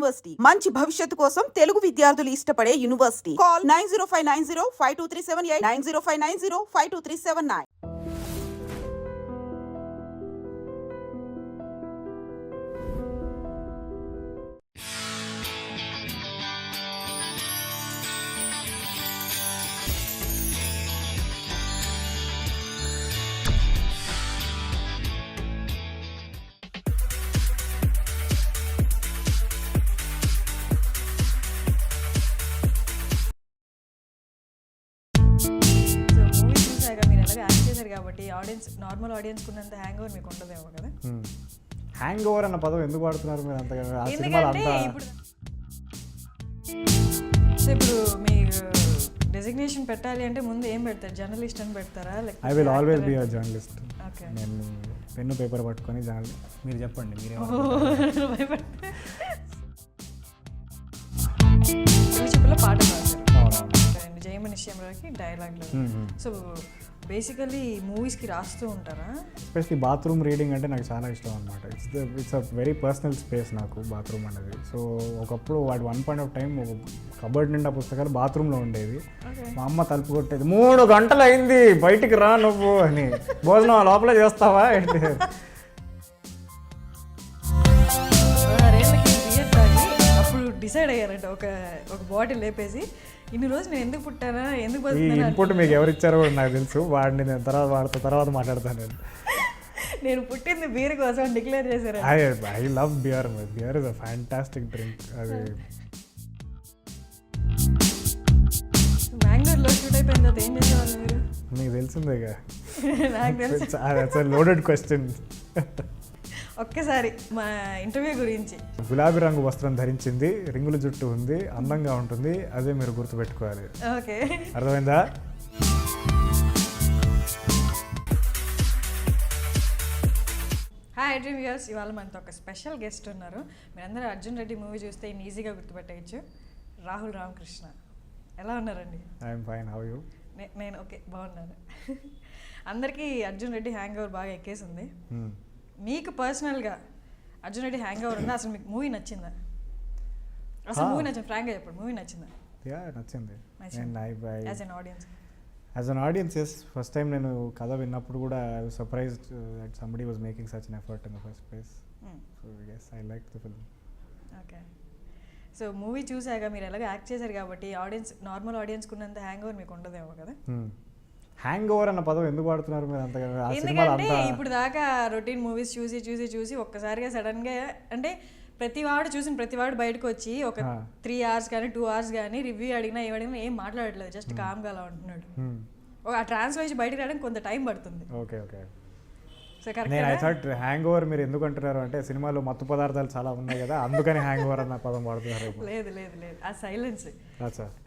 University మంచి భవిష్యత్తు కోసం తెలుగు విద్యార్థులు ఇష్టపడే యూనివర్సిటీ. కాల్ 9059052378 9059052379. కాబట్టి ఆడియన్స్ నార్మల్ ఆడియన్స్ ఉన్నంత హ్యాంగ్ ఓవర్ మీకు ఉండదేమో కదా. హ్యాంగ్ ఓవర్ అన్న పదం ఎందుకు వాడుతున్నారు మీరు అంతగా? ఎందుకంటే ఇప్పుడు మీరు డెసిగ్నేషన్ పెట్టాలి అంటే ముందు ఏం పెడతారు? జర్నలిస్ట్ అని పెడతారా? I will always be a journalist. Okay, నేను పెన్ను పేపర్ పట్టుకొని మీరు చెప్పండి మీరే చెప్పలో పాట రాశారు జయమని నిశ్చయంలోకి డైలాగ్లో. సో బేసికలీ మూవీస్కి రాస్తూ ఉంటారా? ఎస్పెషలీ బాత్రూమ్ రీడింగ్ అంటే నాకు చాలా ఇష్టం అనమాట. It's a very personal space నాకు బాత్రూమ్ అనేది. సో ఒకప్పుడు వాటి వన్ పాయింట్ ఆఫ్ టైం ఒక కబర్డ్ నిండా పుస్తకాలు బాత్రూంలో ఉండేది. మా అమ్మ తలుపు కొట్టేది, 3 గంటలు అయింది బయటికి రా నువ్వు అని, భోజనం లోపలే చేస్తావా ఏంటి? అప్పుడు డిసైడ్ అయ్యారంట ఒక బాటిల్ లేపేసి ఇన్ని రోజు నేను ఎందుకు పుట్టానా, ఎందుకు బతుకుతానా. ఇన్పుట్ మీకు ఎవరు ఇచ్చారో కూడా నాకు తెలుసు, వాడిని నేను తర్వాత మాట్లాడతాను. నేను పుట్టింది బీర్ కోసం డిక్లేర్ చేశారు. I love beer. Beer is a fantastic drink. అది బెంగళూరులో షూట్ అయిపోయిన తర్వాత ఏం చేసేవాళ్ళు మీరు? మీకు తెలిసిందేగా. నాకు తెలుసు. Loaded question. ఒక్కసారి మా ఇంటర్వ్యూ గురించి. గులాబీ రంగు వస్త్రం ధరించింది, రింగుల జుట్టు ఉంది, అందంగా ఉంటుంది, అదే మీరు గుర్తుపెట్టుకోవాలి. ఓకే, అర్థమైందా? హాయ్ iDream వ్యూయర్స్, ఇవాళ మనతో ఒక స్పెషల్ గెస్ట్ ఉన్నారు. మీరందరూ అర్జున్ రెడ్డి మూవీ చూస్తే ఈజీగా గుర్తుపెట్టేయచ్చు. రాహుల్ రామకృష్ణ. ఎలా ఉన్నారండి? I'm fine, how you? నేను ఓకే, బాగున్నాను. అందరికీ అర్జున్ రెడ్డి హ్యాంగ్ ఓవర్ బాగా ఎక్కేసింది. మీకు పర్సనల్గా అర్జున్ రెడ్డి హ్యాంగ్ ఓవర్ ఉందా? అసలు మీకు మూవీ నచ్చిందా? అసలు మూవీ నచ్చింది, ఫ్రాంక్గా చెప్పండి, మూవీ నచ్చిందా? యా, నచ్చింది. As an audiences. First time నేను కథ విన్నప్పుడు కూడా I was surprised that somebody was making such an effort in the first place. So yes, I liked the film. Okay, so movie చూసాక మీరు ఎలాగో act చేశారు కాబట్టి ఆడియన్స్ నార్మల్ ఆడియన్స్కి ఉన్నంత హ్యాంగ్ ఓవర్ మీకు ఉండదేమో కదా. హ్యాంగ్ ఓవర్ అన్న పదం ఎందుకు వాడుతున్నారు మీరు అంతగా? ఎందుకంటే ఇప్పుడు దాకా రొటీన్ మూవీస్ చూసి ఒక్కసారిగా సడన్గా అంటే ప్రతివాడు బయటకు వచ్చి ఒక 3 hours కానీ 2 hours కానీ రివ్యూ అడిగినా ఏం మాట్లాడట్లేదు, జస్ట్ కామ్గా అలా ఉంటున్నాడు. ఆ ట్రాన్స్లేషన్ బయటకు రావడానికి కొంత టైం పడుతుంది. Okay okay. నేను ఐ థాట్ హ్యాంగ్ ఓవర్ మీరు ఎందుకు అంటున్నారు అంటే సినిమాలో మత్తు పదార్థాలు చాలా ఉన్నాయి కదా, అందుకని హ్యాంగ్ ఓవర్ అన్న పదం వాడుతున్నారు. లేదు, ఆ సైలెన్స్,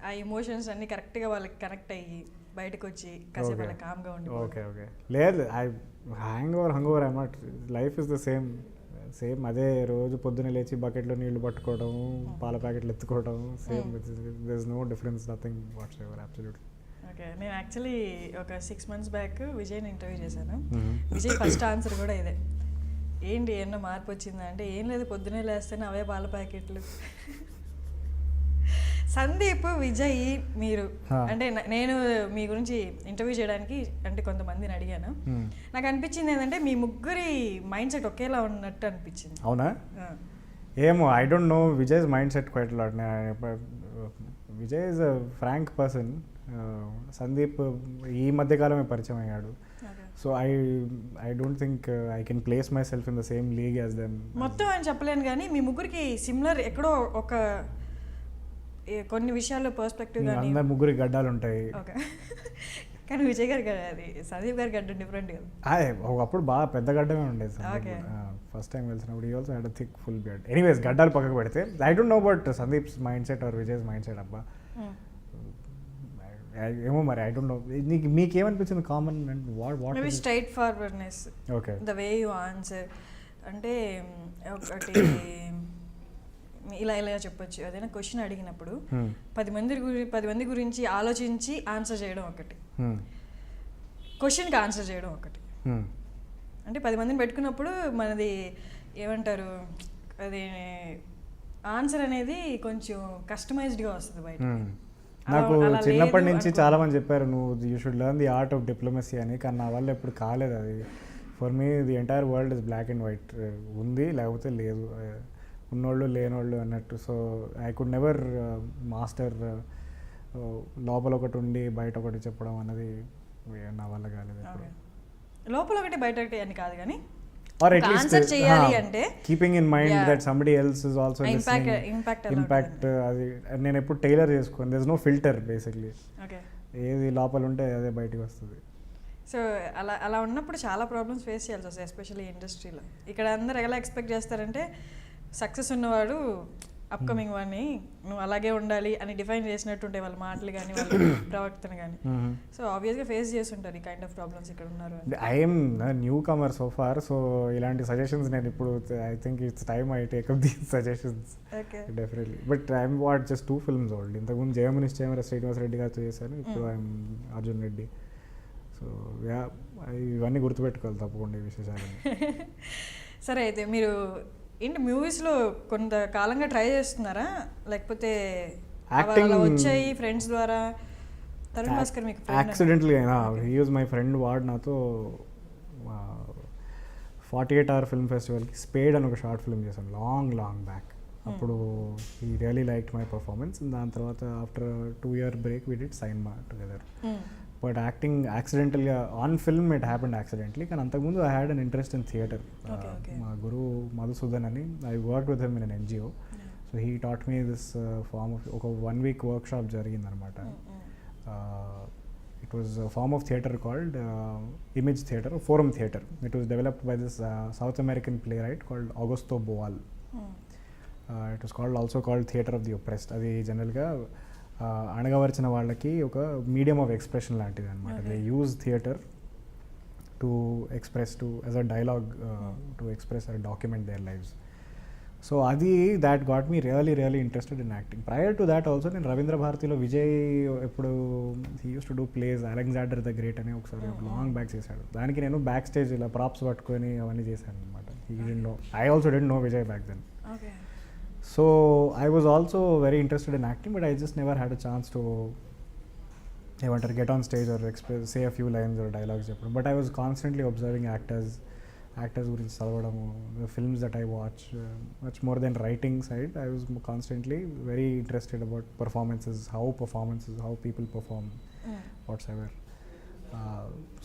ఆ ఎమోషన్స్ అన్ని కరెక్ట్గా వాళ్ళకి కనెక్ట్ అయ్యి బయటకు వచ్చి కాసేపు అలా కామ్గా ఉండి. Okay okay. లేదు, hangover I not. Life is the same. అదే రోజు పొద్దున్న లేచి బకెట్లో నీళ్లు పట్టుకోవడం, పాల ప్యాకెట్లు ఎత్తుకోవడం, same. There is no difference, nothing whatsoever, absolutely. Okay, నేను యాక్చువల్లీ ఒక 6 months బ్యాక్ విజయ్ని ఇంటర్వ్యూ చేశాను. విజయ్ ఫస్ట్ ఆన్సర్ కూడా ఇదే, ఏంటి ఎన్నో మార్పు వచ్చిందా అంటే, ఏం లేదు పొద్దున్నే లేస్తేనే అవే పాల ప్యాకెట్లు. సందీప్, విజయ్, మీరు అంటే నేను మీ గురించి ఇంటర్వ్యూ చేయడానికి అంటే కొంతమందిని అడిగాను. నాకు అనిపించింది ఏంటంటే మీ ముగ్గురి మైండ్ సెట్ ఒకేలా ఉన్నట్టు అనిపించింది. అవునా? ఏమో, I don't know Vijay's mindset quite lot. Vijay is a frank person. Sandeep ఈ మధ్యకాలమే పరిచయం అయ్యాడు. So I don't think I can place myself in the same league as them. మొత్తం అని చెప్పలేను కానీ మీ ముగ్గురికి సిమిలర్ ఎక్కడో ఒక కొన్ని విషయాల్లో పర్స్పెక్టివ్. అందరు ముగ్గురికి గడ్డాలు ఉంటాయి. ఓకే, కానీ విజయ్ గారికి అది సందీప్ గారి గడ్డ డిఫరెంట్ కదా. ఒకప్పుడు బాగా పెద్ద గడ్డమే ఉండేది. ఫస్ట్ టైం కలిసినప్పుడు he also had a thick full beard. Anyways, గడ్డాలు పక్కకు పెడితే I don't know about Sandeep's mindset or Vijay's mindset. అబ్బా ఏమో మరి, ఐ డోంట్ నో. మీకేమనిపించింది common? What maybe straight forwardness. Okay, the way you answer. అంటే ఒకటి ఇలా చెప్పొచ్చు, ఏదైనా క్వశ్చన్ అడిగినప్పుడు 10 మంది గురించి ఆలోచించి ఆన్సర్ చేయడం ఒకటి, క్వశ్చన్కి ఆన్సర్ చేయడం ఒకటి. అంటే 10 మందిని పెట్టుకున్నప్పుడు మనది ఏమంటారు, అది ఆన్సర్ అనేది కొంచెం కస్టమైజ్డ్గా వస్తుంది బయట. నాకు అలా చిన్నప్పటి లేదు నుంచి చాలా మంది చెప్పారు నువ్వు you should learn the art of diplomacy అని, కానీ నా వల్ల ఎప్పుడు కాలేదు అది. For me the entire world is black and white, ఉంది లేకపోతే లేదు, ఉన్నోళ్ళు లేనోళ్ళు అన్నట్టు. So I could never master లోపల ఒకటి ఉండి బయట ఒకటి చెప్పడం అన్నది నా వల్ల కాలేదు ఎప్పుడు. లోపల ఒకటి బయట ఒకటి అని కాదు కానీ ఆర్ ఆన్సర్ చేయాలి అంటే keeping in mind that somebody else is also impact అది నేను ఎప్పుడు టైలర్ చేసుకోను. There is no filter basically, okay. ఏది లోపల ఉంటే అదే బయటకు వస్తుంది. సో అలా ఉన్నప్పుడు చాలా ప్రాబ్లమ్స్ ఫేస్ చేయాల్సి వస్తాయి, ఎస్పెషల్లీ ఇండస్ట్రీలో. ఇక్కడ అందరు ఎలా ఎక్స్పెక్ట్ చేస్తారంటే సక్సెస్ ఉన్నవాడు అప్కమింగ్ వాడిని నువ్వు అలాగే ఉండాలి అని డిఫైన్ చేసినట్టు ఉంటాయి వాళ్ళ మాటలు కానీ వాళ్ళ ప్రవర్తన కానీ. సో ఆబ్వియస్గా ఫేస్ చేస్తుంటారు ఈ కైండ్ ఆఫ్ ప్రాబ్లమ్స్ ఇక్కడ ఉన్నారు. I'm newcomer so far, so ఇలాంటి సజెషన్స్ నేను ఇప్పుడు I think it's time I take up these suggestions definitely. But I'm what just 2 films old. ఇంతకుముందు జయమునిష్ చేమర శ్రీనివాస్ రెడ్డి గారితో చేశాను, ఇప్పుడు I'm Arjun Reddy. So yeah, ఇవన్నీ గుర్తుపెట్టుకోవాలి తప్పకుండా ఈ విశేషాలు. సరే, అయితే మీరు ఏంటి మూవీస్లో కొంతకాలంగా ట్రై చేస్తున్నారా, లేకపోతే యాక్టింగ్ వచ్చాయి ఫ్రెండ్స్ ద్వారా? తరుణ్ భాస్కర్ మీకు యాక్సిడెంట్లీ అయినా, హీ వాజ్ మై ఫ్రెండ్. వాడు నాతో 48 hour ఫిల్మ్ ఫెస్టివల్కి స్పేడ్ అని ఒక షార్ట్ ఫిల్మ్ చేశాను లాంగ్ బ్యాక్. అప్పుడు he really like my performance. దాని తర్వాత after 2 year break we did Sainma together. But acting యాక్సిడెంటల్గా on film it happened accidentally. కానీ అంతకుముందు I had an interest in theatre. మా గురువు మధుసూదన్ అని, I work with him in an NGO. So he taught me this form of, ఒక 1 week workshop జరిగిందనమాట. It was form of theatre called image theatre, forum theatre. It was developed by this South American playwright called Augusto Boal. It was also called theatre of the oppressed. అది జనరల్గా అణగవరిచిన వాళ్ళకి ఒక medium of expression లాంటిది అనమాట. They use theatre to express, to as a dialogue, to express or document their lives. So అది that got me really interested in acting. Prior to that also నేను రవీంద్ర భారతిలో విజయ్ ఎప్పుడు he use to do plays Alexander the Great అని ఒకసారి long back చేశాడు. దానికి నేను back stage ఇలా ప్రాప్స్ పట్టుకొని అవన్నీ చేశాను అనమాట. He didn't know, I also didn't know Vijay back then. So I was also very interested in acting, but I just never had a chance to get on stage or say a few lines or dialogues. But I was constantly observing actors gurinchi chadavadamu, the films that I watch, much more than writing side. I was constantly very interested about performances, how people perform, whatsoever.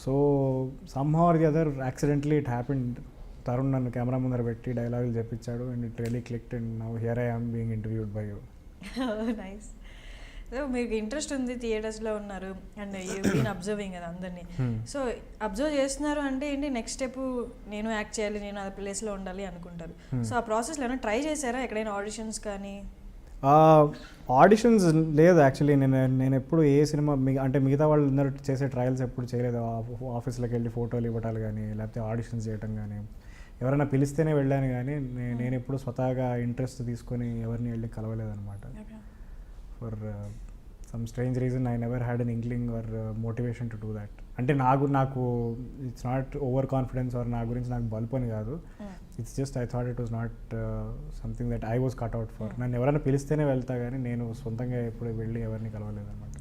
So somehow or the other, accidentally it happened. Tharun నన్ను camera ముందర పెట్టి డైలాగులు చెప్పించాడు, and it really clicked, and now here I am being interviewed by you. Nice. So మీకు interest ఉంది, థియేటర్స్లో ఉన్నారు, and you been observing కదా అందరినీ. సో అబ్జర్వ్ చేస్తున్నారు అంటే ఏంటి, నెక్స్ట్ స్టెప్ నేను యాక్ట్ చేయాలి, నేను ఆ ప్లేస్లో ఉండాలి అనుకుంటారు. సో ఆ ప్రాసెస్లో ఏమైనా ట్రై చేశారా, ఎక్కడైనా ఆడిషన్స్ కానీ? ఆడిషన్స్ లేదు యాక్చువల్లీ. నేను ఎప్పుడు ఏ సినిమా అంటే మిగతా వాళ్ళు అందరూ చేసే ట్రయల్స్ ఎప్పుడు చేయలేదు. ఆఫీస్లోకి వెళ్ళి ఫోటోలు ఇవ్వటాలు కానీ, లేకపోతే ఆడిషన్స్ చేయటం కానీ, ఎవరైనా పిలిస్తేనే వెళ్ళాను కానీ నేను ఎప్పుడు స్వతహాగా ఇంట్రెస్ట్ తీసుకొని ఎవరిని వెళ్ళి కలవలేదన్నమాట. For some strange reason I never had an inkling or motivation to do that. అంటే నాకు it's not over confidence or నా గురించి నాకు బల్ప్ అని కాదు. It's just I thought it was not something that I was cut out for. నన్ను ఎవరైనా పిలిస్తేనే వెళ్తా కానీ నేను సొంతంగా ఎప్పుడు వెళ్ళి ఎవరిని కలవలేదన్నమాట.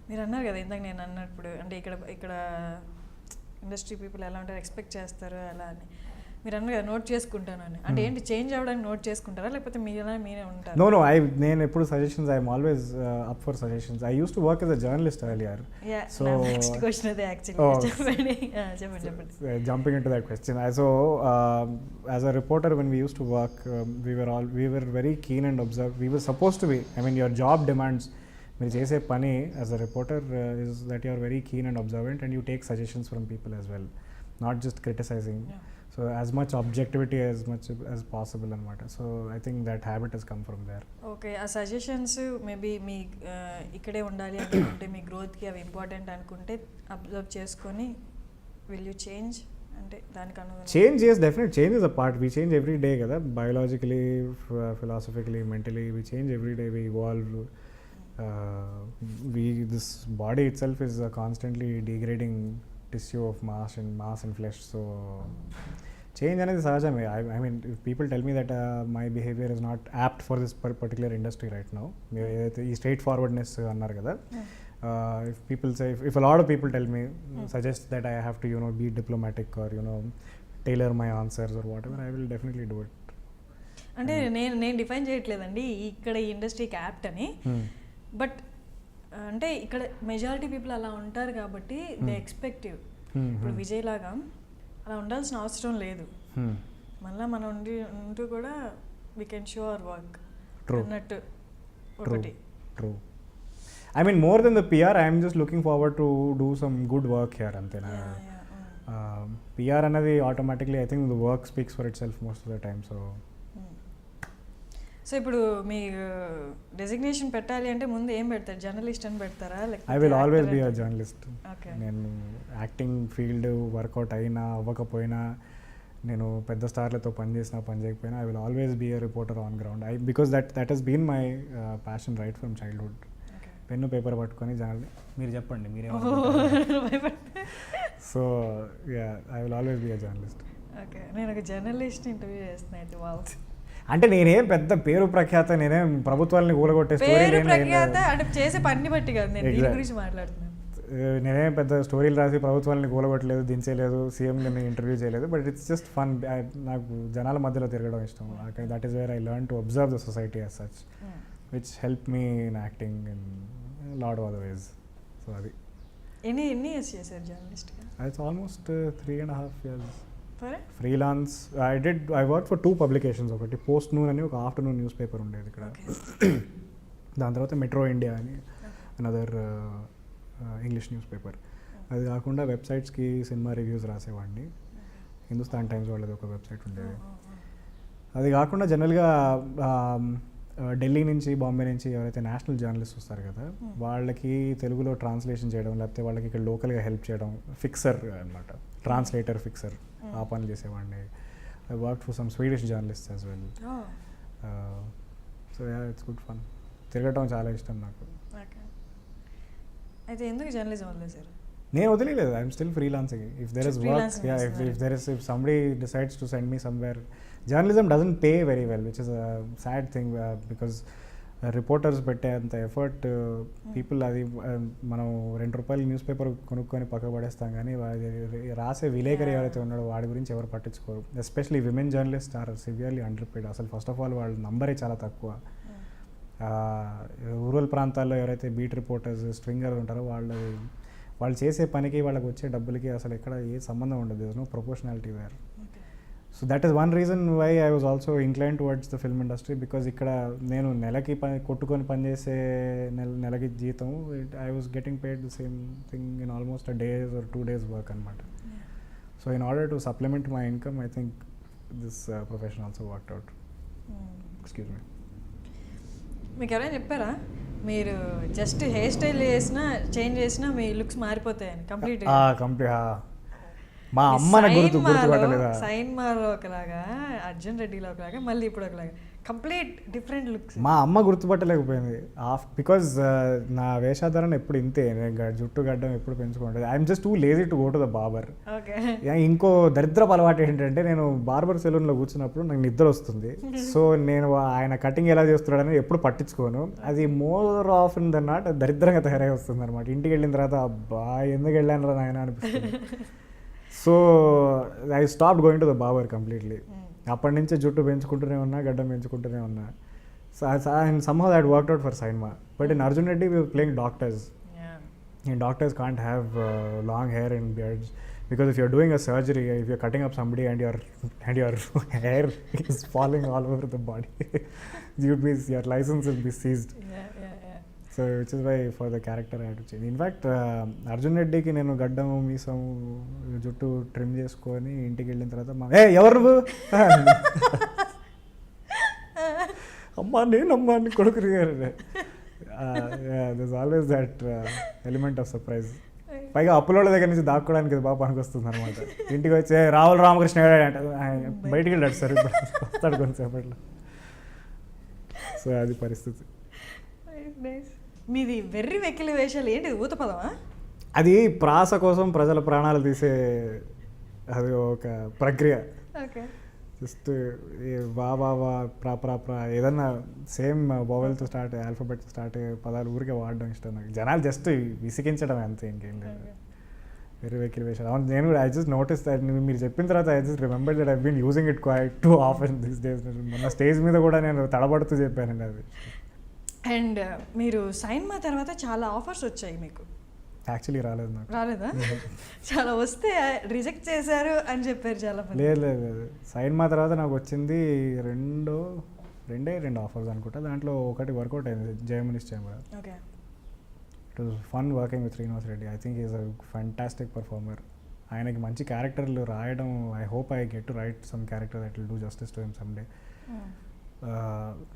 మీరు అన్నారు కదా ఇందాక నేను అన్నప్పుడు, అంటే ఇక్కడ ఇండస్ట్రీ పీపుల్ ఎలా ఉంటారు, ఎక్స్పెక్ట్ చేస్తారు అలా అని. మీరు అన్నారు కదా నోట్ చేసుకుంటాను అని, అంటే ఏంటి చేంజ్ అవ్వడానికి నోట్ చేసుకుంటారా, లేకపోతే మీరే ఉంటారు? నో నేను ఎప్పుడు suggestions, I'm always up for suggestions. I use to work as a journalist earlier. So next question అదే యాక్చువల్లీ. చెప్పండి. Jumping into that question, so as a reporter when we used to work, we were very keen and observe. We were supposed to be, I mean your job demands, మీరు చేసే పని as a reporter is that you are very keen and observant and you take suggestions from people as well, not just criticizing. So as much objectivity as possible అనమాట. So I think that habit has come from there. Okay, ఆ suggestions maybe మీ ఇక్కడే ఉండాలి అనుకుంటే, మీ గ్రోత్కి అవి important అనుకుంటే observe చేసుకొని విల్ యూ చేంజ్? అంటే దానికి change is definite, change is a part. We change every day కదా, biologically, philosophically, mentally, we change every day, we evolve. This body itself is a constantly degrading tissue of mass and flesh. So change అనేది సహజమే. I mean if people tell me that my behaviour is not apt for this particular industry right now, మీరు ఏదైతే ఈ straightforwardness అన్నారు కదా, if people say, if a lot of people tell me suggest that I have to be diplomatic or tailor my answers or whatever, I will definitely do it. అంటే నేను define చేయట్లేదండి ఇక్కడ ఈ ఇండస్ట్రీకి apt అని, but అంటే ఇక్కడ majority people అలా ఉంటారు కాబట్టి దే ఎక్స్పెక్టివ్. ఇప్పుడు విజయ్ లాగా అలా ఉండాల్సిన అవసరం లేదు, మళ్ళీ మనం ఉంటూ కూడా we can show hour work అన్నట్టు ఒకటి. True. I mean, more than the PR, I am just looking forward to do some good work here. Antena. PR anadi automatically, I think the work speaks for itself most of the time. So ఇప్పుడు మీ designation పెట్టాలి అంటే ముందు ఏం పెడతారు? Journalist అని పెడతారా? I will always be a journalist. నేను acting field work out అయినా అవ్వకపోయినా, నేను పెద్ద స్టార్లతో పని చేసినా పని చేయకపోయినా, I will always be a reporter on ground. Because that he's been my passion right from childhood. Pen paper పట్టుకొని మీరు చెప్పండి మీరే. So I will always be a journalist. Okay, నేను ఒక జర్నలిస్ట్ ఇంటర్వ్యూ చేస్తున్నా. అంటే నేనేం పెద్ద పేరు ప్రఖ్యాత, నేనేం ప్రభుత్వాలని కూలగొట్టే స్టోరీ చేసే పని బట్టి కాదు, నేను దీని గురించి మాట్లాడుతున్నాను. నేనేం పెద్ద స్టోరీలు రాసి ప్రభుత్వాలని కూలగొట్టలేదు, దించేలేదు, సీఎం నేను ఇంటర్వ్యూ చేయలేదు. But it's just fun. నాకు జనాల మధ్యలో తిరగడం ఇష్టం. That is where I learn to observe the society as such, which help me in acting in lot of other ways. So అది ఎన్ని ఇయర్స్ చేశారు జర్నలిస్ట్గా? It's almost 3.5 years. Freelance I work for 2 publications. ఒకటి post noon అని ఒక afternoon news paper ఉండేది ఇక్కడ. దాని తర్వాత మెట్రో ఇండియా అని అనదర్ ఇంగ్లీష్ న్యూస్ పేపర్. అది కాకుండా వెబ్సైట్స్కి సినిమా రివ్యూస్ రాసేవాడిని. హిందుస్థాన్ టైమ్స్ వాళ్ళది ఒక వెబ్సైట్ ఉండేది. అది కాకుండా జనరల్గా ఢిల్లీ నుంచి, బాంబే నుంచి ఎవరైతే నేషనల్ జర్నలిస్ట్ వస్తారు కదా, వాళ్ళకి తెలుగులో ట్రాన్స్లేషన్ చేయడం, లేకపోతే వాళ్ళకి ఇక్కడ లోకల్గా హెల్ప్ చేయడం, ఫిక్సర్ అనమాట, ట్రాన్స్లేటర్ ఫిక్సర్, ఆ పనులు చేసేవాడిని. I work for some Swedish journalist as well. So it's good fun. తిరగటం చాలా ఇష్టం నాకు. అయితే ఎందుకు జర్నలిజం వదిలేశారు? నేను వదిలేదు. I'm still freelancing. If there is work, if somebody decides to send me somewhere, journalism doesn't pay very well, which is a sad thing, because reporters పెట్టేంత ఎఫర్ట్ పీపుల్, అది మనం ₹2 న్యూస్ పేపర్ కొనుక్కొని పక్క పడేస్తాం, కానీ రాసే విలేకరి ఎవరైతే ఉన్నాడో వాడి గురించి ఎవరు పట్టించుకోరు. Especially women journalist are severely underpaid. అసలు ఫస్ట్ ఆఫ్ ఆల్ వాళ్ళ నంబరే చాలా తక్కువ. రూరల్ ప్రాంతాల్లో ఎవరైతే బీట్ రిపోర్టర్స్, స్ట్రింగర్ ఉంటారో వాళ్ళు చేసే పనికి వాళ్ళకి వచ్చే డబ్బులకి అసలు ఎక్కడ ఏ సంబంధం ఉండదు. No proportionality where. So that is one reason why I was also incline towards the film industry, because ఇక్కడ నేను నెలకి కొట్టుకొని పనిచేసే నెలకి జీతం, I was getting paid the same thing in almost a days or 2 days work అనమాట. So in order to supplement my income, I think this profession also worked out. Excuse me. మీకు ఎవరైనా చెప్పారా మీరు జస్ట్ హెయిర్ స్టైల్ చేసినా, change చేసినా మీ looks మారిపోతాయని? Complete మా అమ్మ గుర్తుపట్టలేదా? Sign మార్ ఒకలాగా, అర్జున్ రెడ్డిలో ఒకలాగా, మళ్ళీ ఇప్పుడు ఒకలాగా, కంప్లీట్ డిఫరెంట్ లుక్స్. మా అమ్మ గుర్తుపట్టలేకపోయింది. బికాజ్ నా వేషాధారణ ఎప్పుడు ఇంతే, జుట్టు గడ్డం ఎప్పుడు పెంచుకుంటుంది. I'm just too lazy to go to the barber. ఇంకో దరిద్రపు అలవాటు ఏంటంటే, నేను బార్బర్ సెలూన్లో కూర్చున్నప్పుడు నాకు నిద్ర వస్తుంది. సో నేను ఆయన కటింగ్ ఎలా చేస్తున్నాడని ఎప్పుడు పట్టించుకోను. అది more of in the not దరిద్రంగా తయారై వస్తుంది అనమాట. ఇంటికి వెళ్ళిన తర్వాత అబ్బా ఎందుకు వెళ్ళాను రా నాయన అనిపిస్తుంది. So I stopped going to the barber completely. అప్పటి నుంచి జుట్టు పెంచుకుంటూనే ఉన్నా, గడ్డం పెంచుకుంటూనే ఉన్నా. So and somehow that worked out for Sainma. But in Arjun Reddy we were playing doctors. And doctors can't have long hair and beards, because if you're doing a surgery, if you're cutting up somebody and your hair is falling all over the body, your license will be seized. So which is why for the character I had to change. In fact, Arjun Reddy ki nenu gaddam meesam juttu trim cheskoni intiki ellin tarvata evaru nuvu amma nenamma ani kodukurigaru. There's always that element of surprise. పైగా అప్పులోళ్ళ దగ్గర నుంచి దాక్కోవడానికి బాగా పనికొస్తుంది అనమాట. ఇంటికి వచ్చి రాహుల్ రామకృష్ణ బయటికి వెళ్ళాడు సార్, ఇప్పుడు వస్తాడు కొంతసేపట్లో. సో అది పరిస్థితి. మీది వెర్రి వెక్కిలి వేషాలు ఏంటి? ఊత పదమా? అది ప్రాస కోసం ప్రజల ప్రాణాలు తీసే అది ఒక ప్రక్రియ. ఓకే. జస్ట్ వా వా వా ప్రా ప్రా ప్రా ఏదన్నా సేమ్ వోవెల్తో స్టార్ట్ ఆల్ఫాబెట్తో స్టార్ట్ అయ్యే పదాలు ఊరికే వాడడం ఇష్టం నాకు. జనాలు జస్ట్ విసిగించడం అంతే, ఇంకేం లేదు. Very vexation. అవును, నేను కూడా ఐ జస్ట్ నోటీస్ దట్ మీరు చెప్పిన తర్వాత I just remember that I been using it quite too often these days. మొన్న స్టేజ్ మీద కూడా నేను తడబడుతూ చెప్పానండి అది. అండ్ మీరు సైన్మా తర్వాత చాలా ఆఫర్స్ వచ్చాయి మీకు. యాక్చువల్లీ రాలేదు నాకు. రాలేదా? చాలా వస్తే రిజెక్ట్ చేశారు అని చెప్పారు చాలా మంది. లేదు లేదు లేదు, సైన్మా తర్వాత నాకు వచ్చింది రెండు ఆఫర్స్ అనుకుంటా. దాంట్లో ఒకటి వర్కౌట్ అయింది, జయమునిష్ చేమరా. Okay. It was fun working with Srinivas Reddy. I think is a fantastic performer. ఆయనకి మంచి క్యారెక్టర్లు రాయడం, I hope I get to write some character that will do justice to him some day.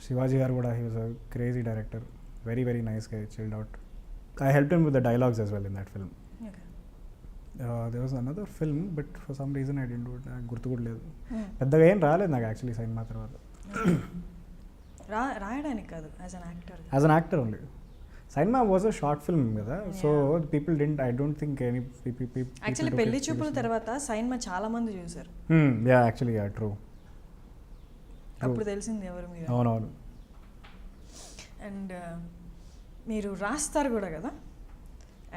Shivaji garu కూడా, he was a crazy director, very very nice guy, chilled out. I helped him with the dialogues as well in that film. Okay. There was another film, but for some reason I didn't do it. నాకు గుర్తు కూడా లేదు. పెద్దగా ఏం రాలేదు నాకు actually సైన్మా తర్వాత. రాయడానికి కాదు, as an actor only. Sainma was a short film కదా, so people didn't, I don't think any people actually పెళ్లి చూపుల తర్వాత సైన్మా చాలా మంది చూసారు. Yeah actually, yeah true. అప్పుడు తెలిసింది ఎవరు మీరు. అవునవును. అండ్ మీరు రాస్తారు కూడా కదా,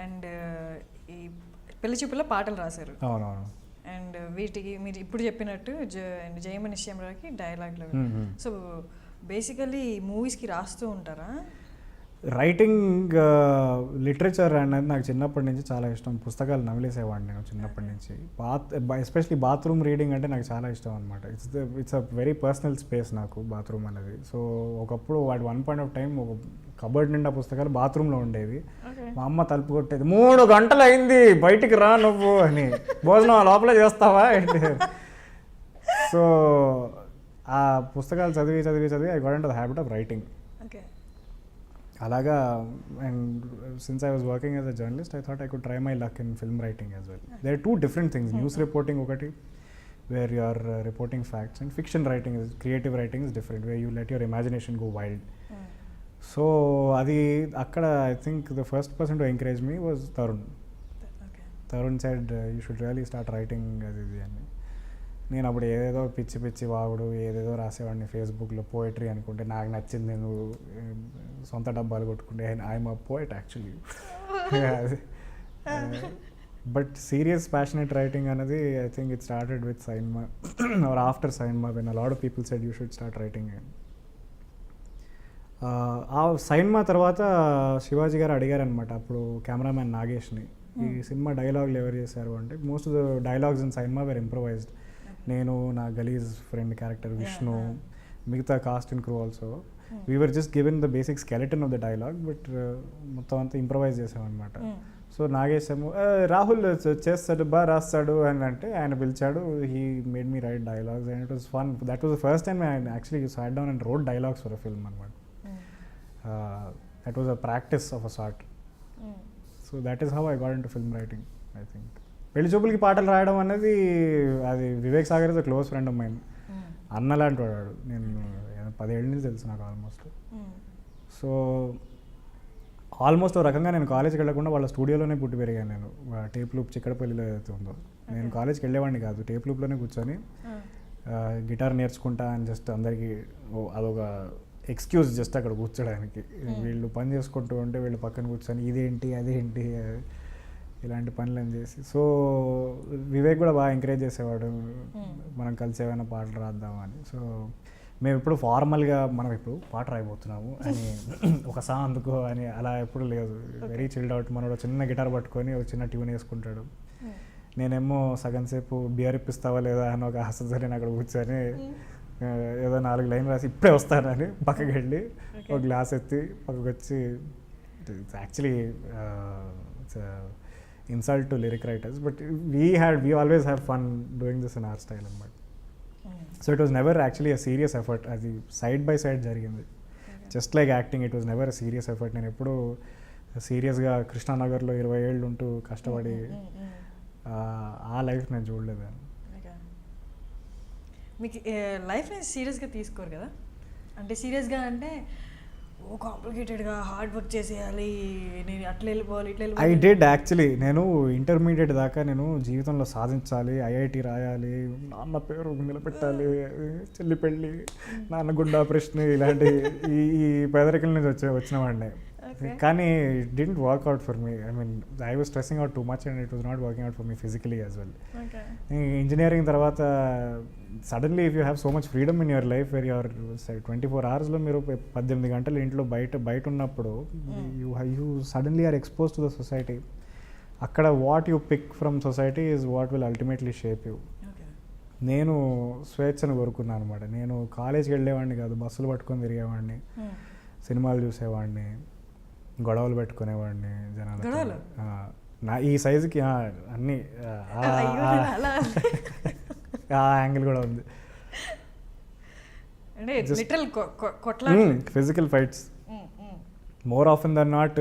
అండ్ ఈ పెళ్లి చూపుల్లో పాటలు రాశారు. అవునవును. అండ్ వీటికి మీరు ఇప్పుడు చెప్పినట్టు జయమ నిశ్చయరావుకి డైలాగ్లు. సో బేసికలీ మూవీస్కి రాస్తూ ఉంటారా? రైటింగ్, లిటరేచర్ అనేది నాకు చిన్నప్పటి నుంచి చాలా ఇష్టం. పుస్తకాలు నమిలేసేవాడిని నేను చిన్నప్పటి నుంచి. ఎస్పెషలీ బాత్రూమ్ రీడింగ్ అంటే నాకు చాలా ఇష్టం అనమాట. It's a very personal space నాకు బాత్రూమ్ అనేది. సో ఒకప్పుడు వాటి వన్ పాయింట్ ఆఫ్ టైం ఒక కబర్డ్ నిండా పుస్తకాలు బాత్రూంలో ఉండేవి. మా అమ్మ తలుపు కొట్టేది, 3 గంటలు అయింది బయటికి రా నువ్వు అని, భోజనం లోపలే చేస్తావా అంటే. సో ఆ పుస్తకాలు చదివి చదివి చదివి I got into the habit of writing. అలాగా. And since I was working as a journalist, I thought I could try my luck in film writing as well. There are 2 different things. News reporting ఒకటి, where you are reporting facts, and fiction writing is, creative writing is different, where you let your imagination go wild. So అది అక్కడ I think the first person to encourage me was Tarun. Tarun said you should really start writing అది ఇది అని. నేను అప్పుడు ఏదేదో పిచ్చి పిచ్చి వాగుడు ఏదేదో రాసేవాడిని ఫేస్బుక్లో, పోయిటరీ అనుకుంటే నాకు నచ్చింది నేను సొంత డబ్బాలు కొట్టుకుంటే I'm a poet actually. But serious passionate writing అనేది I think it started with Sainma or after Sainma, when a lot of people said you should start writing. ఆ సైన్మా తర్వాత శివాజీ గారు అడిగారనమాట అప్పుడు కెమెరామ్యాన్ నాగేష్ని, ఈ సినిమా డైలాగులు ఎవరు చేశారు అంటే, most of the dialogues in Sainma were improvised. నేను, నా గలీజ్ ఫ్రెండ్ క్యారెక్టర్ విష్ణు, మిగతా cast and crew also, we were just given the basic skeleton of the dialogue, but మొత్తం అంతా ఇంప్రొవైజ్ చేసామన్నమాట. సో నాగేష్ ఏమో రాహుల్ చేస్తాడు బాగా రాస్తాడు అని అంటే ఆయన పిలిచాడు, he made me write dialogues and it was fun. That was the first time I actually sat down and wrote dialogues for a film అనమాట. That was a practice of a sort. So that is how I got into film writing. I think పెళ్లి చూపులకి పాటలు రాయడం అనేది అది Vivek Sagar is a close friend of mine. అన్న లాంటి వాడు. నేను 10 ఏళ్ళ నుంచి తెలుసు నాకు ఆల్మోస్ట్. సో ఆల్మోస్ట్ ఒక రకంగా నేను కాలేజ్కి వెళ్ళకుండా వాళ్ళ స్టూడియోలోనే పుట్టి పెరిగాను. నేను టేప్ లూప్ చిక్కడపల్లిలో ఏదైతే ఉందో, నేను కాలేజ్కి వెళ్ళేవాడిని కాదు, టేప్ లూప్లోనే కూర్చొని గిటార్ నేర్చుకుంటా అని జస్ట్ అందరికీ అదొక ఎక్స్క్యూజ్ జస్ట్ అక్కడ కూర్చోడానికి. వీళ్ళు పని చేసుకుంటూ ఉంటే వీళ్ళు పక్కన కూర్చొని ఇదేంటి అదేంటి ఇలాంటి పనులు అని చేసి. సో వివేక్ కూడా బాగా ఎంకరేజ్ చేసేవాడు, మనం కలిసి ఏమైనా పాటలు రాద్దామని. సో మేము ఇప్పుడు ఫార్మల్గా మనం ఇప్పుడు పాట రాయబోతున్నాము అని ఒక సాంగ్ అందుకో అని అలా ఎప్పుడు లేదు. Very chilled out. మనోడు చిన్న గిటార్ పట్టుకొని ఒక చిన్న ట్యూన్ వేసుకుంటాడు, నేనేమో సగం సేపు బియర్ ఇప్పిస్తావా లేదా అని ఒక హసతో నేను అక్కడ కూర్చొని ఏదో 4 లైన్లు రాసి ఇప్పుడే వస్తానని పక్కకి వెళ్ళి ఒక గ్లాస్ ఎత్తి పక్కకు వచ్చి, actually insult to lyric writers, but we always have fun doing this in our style anamata. So it was never actually a serious effort, అది side by side జరిగింది. Just like acting, it was never a serious effort. నేను ఎప్పుడు సీరియస్గా కృష్ణానగర్లో 20 ఏళ్ళు ఉంటూ కష్టపడి ఆ life నేను చూడలేదు. మీకు లైఫ్ని సీరియస్గా తీసుకోరు కదా, అంటే సీరియస్గా అంటే కాంప్లికేటెడ్గా హార్డ్ వర్క్ చేసేయాలి, నేను అట్లా వెళ్ళిపోవాలి ఇట్లా ఐ వెళ్ళిపోవాలి. Did actually. నేను ఇంటర్మీడియట్ దాకా నేను జీవితంలో సాధించాలి, ఐఐటి రాయాలి, నాన్న పేరు నిలబెట్టాలి, చెల్లి పెళ్ళి, నాన్న గుండె ఆపరేషన్, ఇలాంటి ఈ పేదరికల నుంచి వచ్చినవాడిని. కానీ it didn't work out for me. I mean I was stressing out too much and it was not working out for me physically as well. Engineering తర్వాత suddenly if you have so much freedom in your life where your 24 అవర్స్లో మీరు 18 గంటలు ఇంట్లో బయట ఉన్నప్పుడు you suddenly are expose to the society. అక్కడ what you pick from society is what will ultimately shape you. నేను స్వేచ్ఛను కోరుకున్నాను అనమాట. నేను కాలేజ్కి వెళ్ళేవాడిని కాదు, బస్సులు పట్టుకొని తిరిగేవాడిని, సినిమాలు చూసేవాడిని, గొడవలు పెట్టుకునేవాడిని జనాలు. నా ఈ సైజుకి అన్నీ ఆ యాంగిల్ కూడా ఉంది. Physical fights more often than not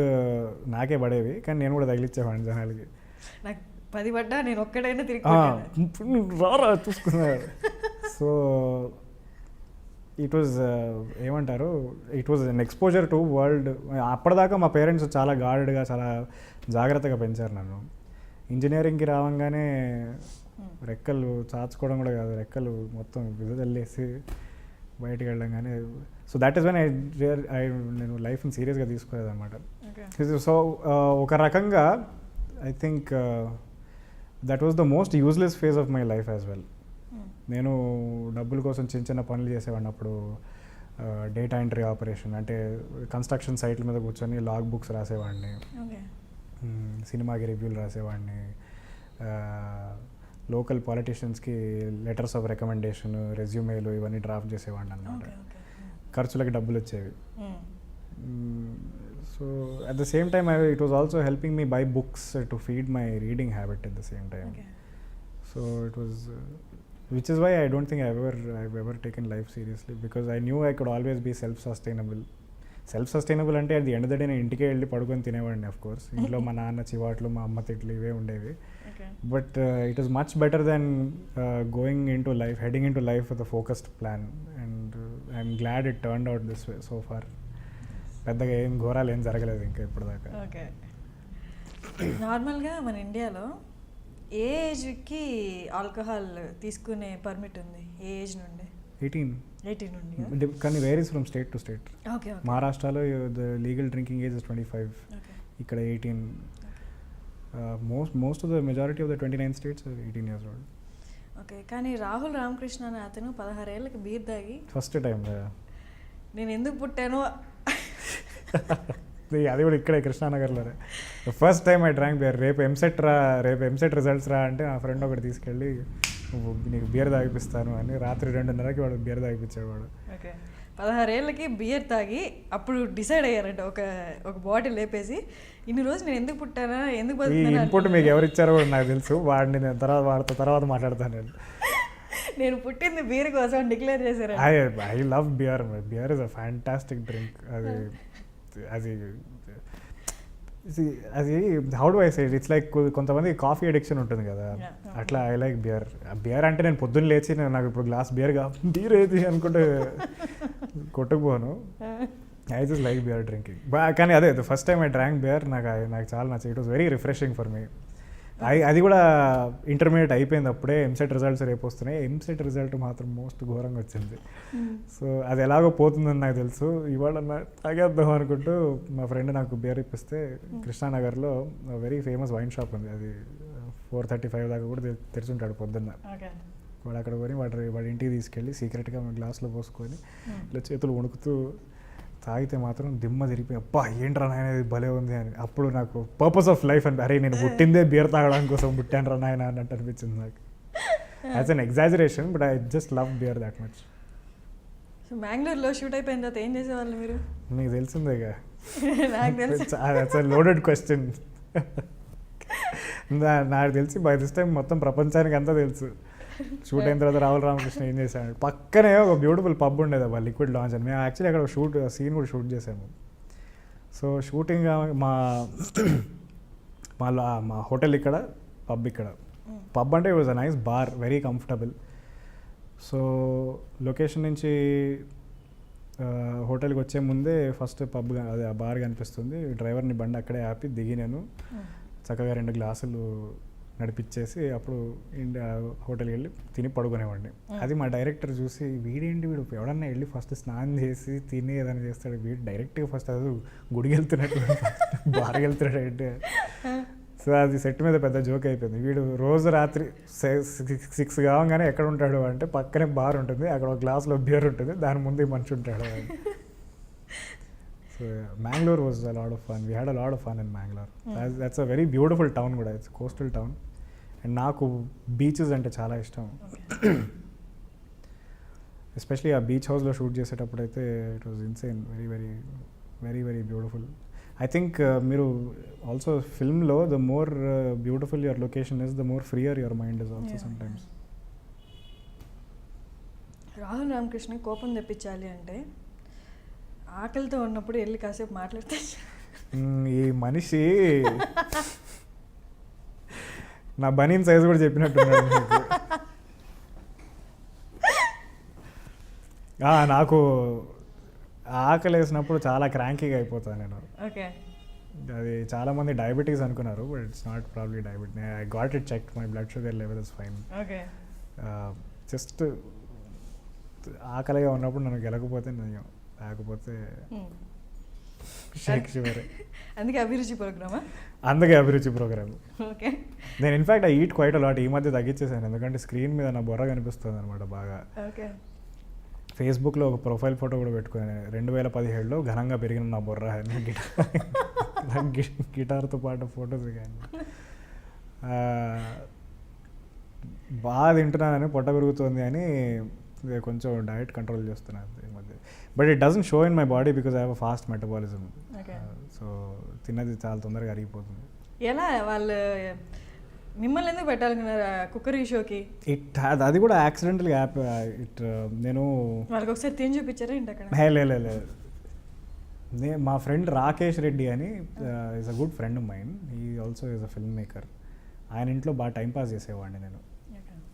నాకే పడేవి, కానీ నేను కూడా తగిలిచ్చేవాడిని జనాలకి. నాకు 10 పడ్డా నేను ఒక్కడైనా తిరిగి రారా చూసుకున్నారు. సో ఇట్ వాజ్ ఏమంటారు, it was an exposure to world. అప్పటిదాకా మా పేరెంట్స్ చాలా గార్డ్గా చాలా జాగ్రత్తగా పెంచారు నన్ను. ఇంజనీరింగ్కి రావంగానే రెక్కలు చాచుకోవడం కూడా కాదు, రెక్కలు మొత్తం విడుదలేసి బయటికి వెళ్ళంగానే. సో దట్ ఈస్ వెన్ నేను లైఫ్ని సీరియస్గా తీసుకోలేదు అనమాట. సో ఒక రకంగా I think that was the most useless phase of my life as well. నేను డబ్బుల కోసం చిన్న చిన్న పనులు చేసేవాడిని అప్పుడు. డేటా ఎంట్రీ ఆపరేషన్ అంటే కన్స్ట్రక్షన్ సైట్ల మీద కూర్చొని లాగ్ బుక్స్ రాసేవాడిని, సినిమాకి రివ్యూలు రాసేవాడిని, లోకల్ పాలిటీషియన్స్కి లెటర్స్ ఆఫ్ రికమెండేషన్, రెజ్యూమేలు ఇవన్నీ డ్రాఫ్ట్ చేసేవాడిని అన్నమాట. ఖర్చులకి డబ్బులు వచ్చేవి. So at the same time it was also helping me by books to feed my reading habit at the same time. So it was which is why I don't think I've ever taken life seriously, because I knew I could always be self-sustainable అంటే at the end of the day నేను ఇంటికే వెళ్ళి పడుకొని తినేవాడిని. Of course ఇంట్లో మా నాన్న చివాట్లు, మా అమ్మ తిట్లు ఇవే ఉండేవి. But it is much better than heading into life with a focused plan, and I'm glad it turned out this way so far. పెద్దగా ఏం ఘోరాలు ఏం జరగలేదు ఇంకా ఇప్పటిదాకా. ఓకే, నార్మల్గా మన ఇండియాలో ఏ ఏజ్కి ఆల్కహాల్ తీసుకునే పర్మిట్ ఉంది? ఏ ఏజ్ నుండి? 18 నుండి. కానీ varies from state to state. Okay, మహారాష్ట్రలో the legal drinking age is 25, ఇక్కడ 18. Most of the majority of the 29 states 18 years old. Okay, కానీ రాహుల్ రామకృష్ణ అనే అతను 16 ఏళ్ళకి బీర్ తాగి ఫస్ట్ టైం నేను ఎందుకు పుట్టానో అది కూడా ఇక్కడే కృష్ణానగర్లోనే first time I drank beer. రేపు ఎంసెట్ రిజల్ట్స్ రా అంటే ఆ ఫ్రెండ్ ఒకటి తీసుకెళ్ళి నీకు బియర్ తాగిపిస్తాను అని రాత్రి 2:30కి వాడు బియర్ తాగిపించేవాడు. ఓకే, 16 ఏళ్ళకి బియర్ తాగి అప్పుడు డిసైడ్ అయ్యారంట, ఒక బాటిల్ లేపేసి ఇన్ని రోజు నేను ఎందుకు పుట్టానా, ఎందుకు బతుకుతానా. ఇన్పుట్ మీకు ఎవరు ఇచ్చారో కూడా నాకు తెలుసు, వాడిని నేను తర్వాత మాట్లాడతాను. నేను పుట్టింది బీర్ కోసం డిక్లేర్ చేశారు. I love beer. Beer is a fantastic drink. అది how do I say it's like కొంతమంది కాఫీ అడిక్షన్ ఉంటుంది కదా, అట్లా ఐ లైక్ బియర్. బియర్ అంటే నేను పొద్దున్న లేచి నాకు ఇప్పుడు గ్లాస్ బియర్ ఏది అనుకుంటే కొట్టుకుపోను. I just like beer drinking. కానీ అదే first time I drank beer, నాకు చాలా నచ్చింది. It was very refreshing for me. అది కూడా ఇంటర్మీడియట్ అయిపోయింది అప్పుడే. ఎంసెట్ రిజల్ట్స్ రేపు వస్తున్నాయి. ఎంసెట్ రిజల్ట్ మాత్రం మోస్ట్ ఘోరంగా వచ్చింది. సో అది ఎలాగో పోతుందని నాకు తెలుసు. ఇవాళ తాగేద్దాం అనుకుంటూ మా ఫ్రెండ్ నాకు బియర్ ఇప్పిస్తే కృష్ణానగర్లో వెరీ ఫేమస్ వైన్ షాప్ ఉంది. అది 4:35 దాకా కూడా తెరిచుంటాడు పొద్దున్న. వాడు అక్కడ కొని వాడి ఇంటికి తీసుకెళ్ళి సీక్రెట్గా గ్లాస్లో పోసుకొని ఇలా చేతులు వణుకుతూ తాగితే మాత్రం దిమ్మ తిరిగిపోయి అబ్బా ఏంట్రా నాయన ఇది భలే ఉంది అని. అప్పుడు నాకు పర్పస్ ఆఫ్ లైఫ్ అని, అరే నేను పుట్టిందే బియర్ తాగడానికి కోసం పుట్టాను రా నాయన అన్నట్టు అనిపించింది నాకు. As an exaggeration, but I just love beer that much. So బెంగళూరులో షూట్ అయిపోయిన తర్వాత ఏం చేసేవాళ్ళు మీరు? మీకు తెలిసిందేగా. నాకు లోడెడ్ క్వశ్చన్. నాకు తెలిసి బై దిస్ టైం మొత్తం ప్రపంచానికి అంతా తెలుసు. షూట్ అయిన తర్వాత రాహుల్ రామకృష్ణ ఏం చేశాడు, పక్కనే ఒక బ్యూటిఫుల్ పబ్ ఉండేది అబ్బా, లిక్విడ్ లాంచ్ అని. మేము యాక్చువల్లీ అక్కడ సీన్ కూడా షూట్ చేసాము. సో షూటింగ్ మా హోటల్ ఇక్కడ, పబ్ ఇక్కడ. పబ్ అంటే it was a nice bar, very comfortable. So location నుంచి హోటల్కి వచ్చే ముందే ఫస్ట్ పబ్ అదే బార్ కనిపిస్తుంది, డ్రైవర్ని బండి అక్కడే ఆపి దిగి నేను చక్కగా 2 గ్లాసులు నడిపించేసి అప్పుడు హోటల్కి వెళ్ళి తిని పడుకునేవాడిని. అది మా డైరెక్టర్ చూసి వీడు ఎవడన్నా వెళ్ళి ఫస్ట్ స్నానం చేసి తిని ఏదైనా చేస్తాడు, వీడు డైరెక్ట్గా ఫస్ట్ అది గుడికి వెళ్తున్నట్టు బార్కి వెళ్తున్నాడు అంటే. సో అది సెట్ మీద పెద్ద జోక్ అయిపోయింది. వీడు రోజు రాత్రి 6 కావగానే ఎక్కడ ఉంటాడు అంటే పక్కనే బార్ ఉంటుంది, అక్కడ ఒక గ్లాస్లో బియర్ ఉంటుంది, దాని ముందు ఈ మనిషి ఉంటాడు. So Mangalore was a lot of fun. We had a lot of fun in Mangalore. That's a very beautiful town కూడా, ఇట్స్ కోస్టల్ టౌన్. అండ్ నాకు బీచెస్ అంటే చాలా ఇష్టం. ఎస్పెషలీ ఆ బీచ్ హౌస్లో షూట్ చేసేటప్పుడు అయితే it was insane, very very very very beautiful. I think మీరు ఆల్సో ఫిల్మ్లో the more beautiful your location is, the more freeer your mind is also sometimes. Rahul Ramakrishna కోపం తెప్పించాలి అంటే ఆకలితో ఉన్నప్పుడు వెళ్ళి కాసేపు మాట్లాడితే ఈ మనిషి నా బనీన్ సైజు కూడా చెప్పినట్టున్నాడు మీకు. నాకు ఆకలి వేసినప్పుడు చాలా క్రాంకీగా అయిపోతాను నేను. ఓకే, అది చాలామంది డయాబెటీస్ అనుకున్నారు, but it's not probably డయాబెటీ. I got it checked, my blood sugar level is fine. Okay, just ఆకలిగా ఉన్నప్పుడు నన్ను గెలకపోతే నేను, లేకపోతే షేక్ షుగర్. అందుకే అభిరుచి ప్రోగ్రామా? అందుకే అభిరుచి ప్రోగ్రామ్. ఓకే, నేను in fact I eat quiet a lot. ఈ మధ్య తగ్గించేసాను, ఎందుకంటే స్క్రీన్ మీద నా బొర్ర కనిపిస్తుంది అనమాట బాగా. ఓకే, ఫేస్బుక్లో ఒక ప్రొఫైల్ ఫోటో కూడా పెట్టుకున్నాను. 2017లో ఘనంగా పెరిగిన నా బొర్ర గిటార్తో పాటు ఫొటోస్ కానీ. బాగా తింటున్నానని పొట్ట పెరుగుతుంది అని కొంచెం డయట్ కంట్రోల్ చేస్తున్నాను ఈ మధ్య. But it doesn't show in my body because I have a fast metabolism. So తిన్నది చాలా తొందరగా అరిగిపోతుంది. ఎలా వాళ్ళు మిమ్మల్ని ఎందుకు పెట్టాలనుకున్నారు కుక్కరీ షోకి? అది కూడా యాక్సిడెంటల్గా నేను వాళ్ళకి ఒకసారి తిని చూపించారా ఏంటి అక్కడ? లేదు, మా ఫ్రెండ్ రాకేష్ రెడ్డి అని is a good friend mine. He also is a film maker. ఆయన ఇంట్లో బాగా టైంపాస్ చేసేవాడిని నేను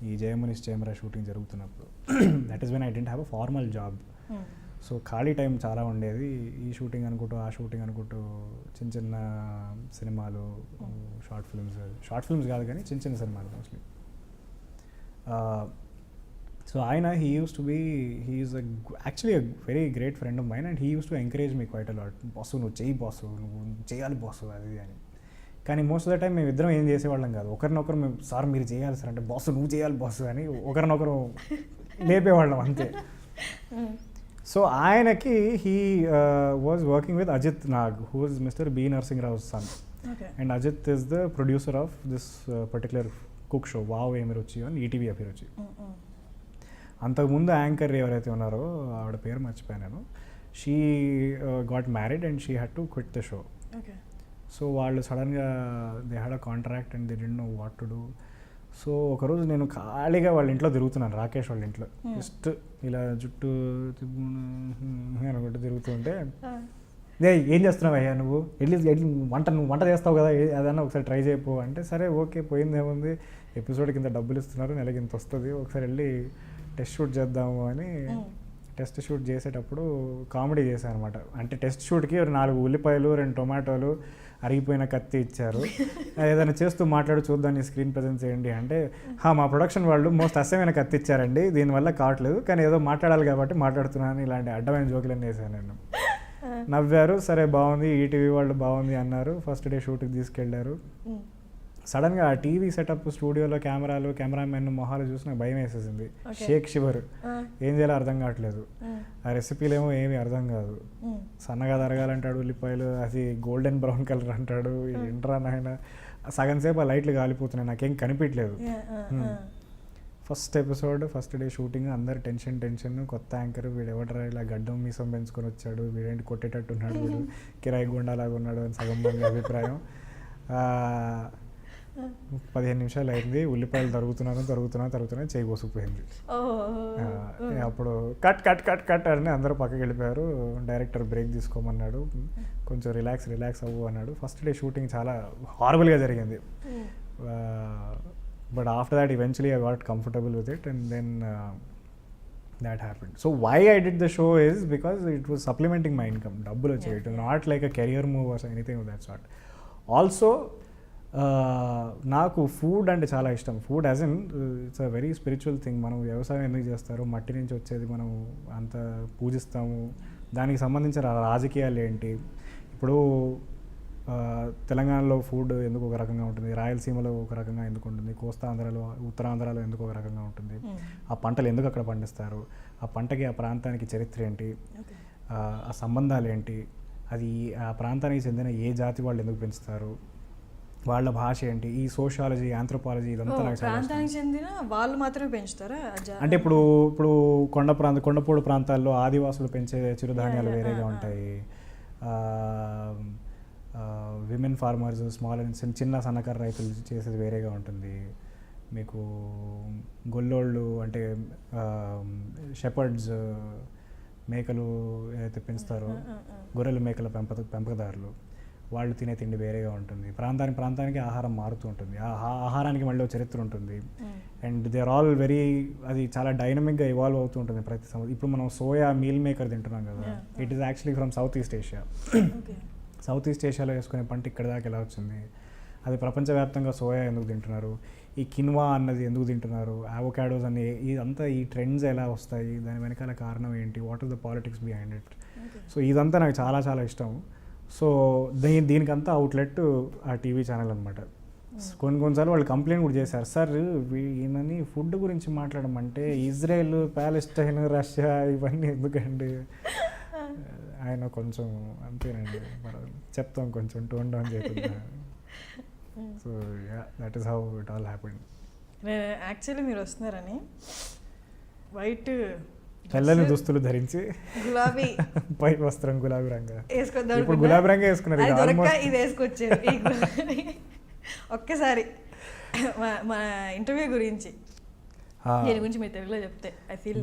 ఈ జయమునిష్ చేమరా షూటింగ్ జరుగుతున్నప్పుడు. That is when I didn't have a formal job. So ఖాళీ టైం చాలా ఉండేది. ఈ షూటింగ్ అనుకుంటూ ఆ షూటింగ్ అనుకుంటూ చిన్న చిన్న సినిమాలు, షార్ట్ ఫిల్మ్స్ కాదు కానీ చిన్న చిన్న సినిమాలు మోస్ట్లీ. సో ఆయన he is actually a very great friend of mine, and he use to encourage me quite a lot. Boss నువ్వు చెయ్యి, బాసు నువ్వు చేయాలి బాసు, అది అని. కానీ మోస్ట్ ఆఫ్ ద టైం మేము ఇద్దరం ఏం చేసేవాళ్ళం కాదు. ఒకరినొకరు మేము సార్ మీరు చేయాలి సార్ అంటే బాసు నువ్వు చేయాలి బాసు అని ఒకరినొకరు లేపేవాళ్ళం అంతే. సో ఆయనకి he was working with Ajit Nag, who is Mr B Narasimharao's son. And Ajit is the producer of this particular cook show wow Emi Ruchi అని ఈటీవీ అభిరుచి. అంతకుముందు యాంకర్ ఎవరైతే ఉన్నారో ఆవిడ పేరు మర్చిపోయాను నేను. She got married and she had to quit the show. So వాళ్ళు సడన్గా they had a contract and they didn't know what to do. So ఒకరోజు నేను ఖాళీగా వాళ్ళ ఇంట్లో తిరుగుతున్నాను, రాకేష్ వాళ్ళ ఇంట్లో. జస్ట్ ఇలా జుట్టు అనుకుంటూ తిరుగుతుంటే, ఏం చేస్తున్నావు అయ్యా నువ్వు, నువ్వు వంట చేస్తావు కదా, అదన్నా ఒకసారి ట్రై చేయపో అంటే, సరే ఓకే పోయింది ఏముంది, ఎపిసోడ్ కింద డబ్బులు ఇస్తున్నారు, నెలకి ఇంత వస్తుంది, ఒకసారి వెళ్ళి టెస్ట్ షూట్ చేద్దాము అని టెస్ట్ షూట్ చేసేటప్పుడు కామెడీ చేశాను అనమాట. అంటే టెస్ట్ షూట్కి 4 ఉల్లిపాయలు 2 టొమాటోలు అరిగిపోయిన కత్తి ఇచ్చారు, ఏదైనా చేస్తూ మాట్లాడు చూద్దాం నీ స్క్రీన్ ప్రజెన్స్ చేయండి అంటే, మా ప్రొడక్షన్ వాళ్ళు మోస్ట్ అసహ్యమైన కత్తి ఇచ్చారండి, దీనివల్ల కావట్లేదు కానీ ఏదో మాట్లాడాలి కాబట్టి మాట్లాడుతున్నాను. ఇలాంటి అడ్డమైన జోకులన్నీ వేసాను నేను. నవ్వారు, సరే బాగుంది, ఈటీవీ వాళ్ళు బాగుంది అన్నారు. ఫస్ట్ డే షూట్కి తీసుకెళ్లారు. సడన్గా ఆ టీవీ సెటప్ స్టూడియోలో కెమెరాలు, కెమెరామెన్ మొహాలు చూసి నాకు భయం వేసేసింది. షేక్ షివర్, ఏం చేయాలో అర్థం కావట్లేదు. ఆ రెసిపీలు ఏమో ఏమీ అర్థం కాదు. సన్నగా తరగాలంటాడు ఉల్లిపాయలు, అది గోల్డెన్ బ్రౌన్ కలర్ అంటాడు, ఏంట్రా నాయన. సగం సేపు ఆ లైట్లు కాలిపోతున్నాయి, నాకేం కనిపించలేదు. First episode first day shooting, అందరు టెన్షన్, కొత్త యాంకర్, వీడు ఎవడరా ఇలా గడ్డం మీసం పెంచుకొని వచ్చాడు, వీడేంటి కొట్టేటట్టున్నాడు, వీడు కిరాయి గుండాలాగా ఉన్నాడు అని సగం మంది అభిప్రాయం. 15 నిమిషాలు అయింది, ఉల్లిపాయలు తరుగుతున్నా చేయి కోసుకుపోయింది. అప్పుడు కట్ అని అందరూ పక్కకి వెళ్ళిపోయారు. డైరెక్టర్ బ్రేక్ తీసుకోమన్నాడు, కొంచెం రిలాక్స్ అవ్వు అన్నాడు. ఫస్ట్ డే షూటింగ్ చాలా హారబుల్గా జరిగింది. But after that eventually I got comfortable with it. And then that happened. So why I did the show is because it was supplementing my income. Double వచ్చేది. It was not like a career move or anything of that sort. Also, నాకు food అంటే చాలా ఇష్టం. Food as in it's a very spiritual thing. మనం వ్యవసాయం ఎందుకు చేస్తారు, మట్టి నుంచి వచ్చేది మనం అంత పూజిస్తాము. దానికి సంబంధించిన రాజకీయాలు ఏంటి, ఇప్పుడు తెలంగాణలో ఫుడ్ ఎందుకు ఒక రకంగా ఉంటుంది, రాయలసీమలో ఒక రకంగా ఎందుకు ఉంటుంది, కోస్తాంధ్రలో ఉత్తరాంధ్రలో ఎందుకు ఒక రకంగా ఉంటుంది, ఆ పంటలు ఎందుకు అక్కడ పండిస్తారు, ఆ పంటకి ఆ ప్రాంతానికి చరిత్ర ఏంటి, ఆ సంబంధాలు ఏంటి, అది ఆ ప్రాంతానికి చెందిన ఏ జాతి వాళ్ళు ఎందుకు పెంచుతారు, వాళ్ళ భాష ఏంటి, ఈ సోషియాలజీ ఆంథ్రోపాలజీ ఇదంతా నాకు చాలా ప్రాంతానికి చెందిన వాళ్ళు మాత్రమే పెంచుతారా? అంటే ఇప్పుడు కొండపోడు ప్రాంతాల్లో ఆదివాసులు పెంచే చిరుధాన్యాలు వేరేగా ఉంటాయి. విమెన్ ఫార్మర్స్ స్మాల్ అండ్ చిన్న సన్నకారు రైతులు చేసేది వేరేగా ఉంటుంది. మీకు గొల్లోళ్ళు అంటే షెపర్డ్స్ మేకలు ఏదైతే పెంచుతారో గొర్రెల మేకల పెంపకదారులు వాళ్ళు తినే తిండి వేరేగా ఉంటుంది. ప్రాంతానికి ఆహారం మారుతూ ఉంటుంది. ఆ ఆహారానికి మళ్ళీ చరిత్ర ఉంటుంది. And they are all very, అది చాలా డైనమిక్గా ఇవాల్వ్ అవుతూ ఉంటుంది ప్రతి సంవత్సరం. ఇప్పుడు మనం సోయా మీల్ మేకర్ తింటున్నాం కదా, it is actually from South East Asia. South East ఏషియాలో వేసుకునే పంట ఇక్కడ దాకా ఎలా వచ్చింది, అది ప్రపంచవ్యాప్తంగా సోయా ఎందుకు తింటున్నారు, ఈ కిన్వా అన్నది ఎందుకు తింటున్నారు, అవోకాడోస్ అన్ని ఇదంతా ఈ ట్రెండ్స్ ఎలా వస్తాయి, దాని వెనకాల కారణం ఏంటి, what is the politics behind it. So ఇదంతా నాకు చాలా చాలా ఇష్టం. సో దీనికంతా అవుట్లెట్ ఆ టీవీ ఛానల్ అనమాట. కొన్నిసార్లు వాళ్ళు కంప్లైంట్ కూడా చేశారు, సార్ ఈయనని ఫుడ్ గురించి మాట్లాడమంటే ఇజ్రాయెల్, ప్యాలెస్టైన్, రష్యా ఇవన్నీ ఎందుకండి. ఆయన కొంచెం అంతేనండి, చెప్తాం కొంచెం టోన్ డౌన్ చేద్దాం. So that is how it all happened. Actually మీరు వస్తున్నారని వైట్ తెల్లని దుస్తులు ధరించి గులాబీ పై వస్త్రం గులాబీ రంగు, వేసుకొద్దాం. ఇప్పుడు గులాబీ రంగు వేసుకున్నారు. ఇది వేసుకొచ్చారు ఒక్కసారి మన ఇంటర్వ్యూ గురించి దీని గురించి మీరు తెలుగులో చెప్తే ఐ ఫీల్.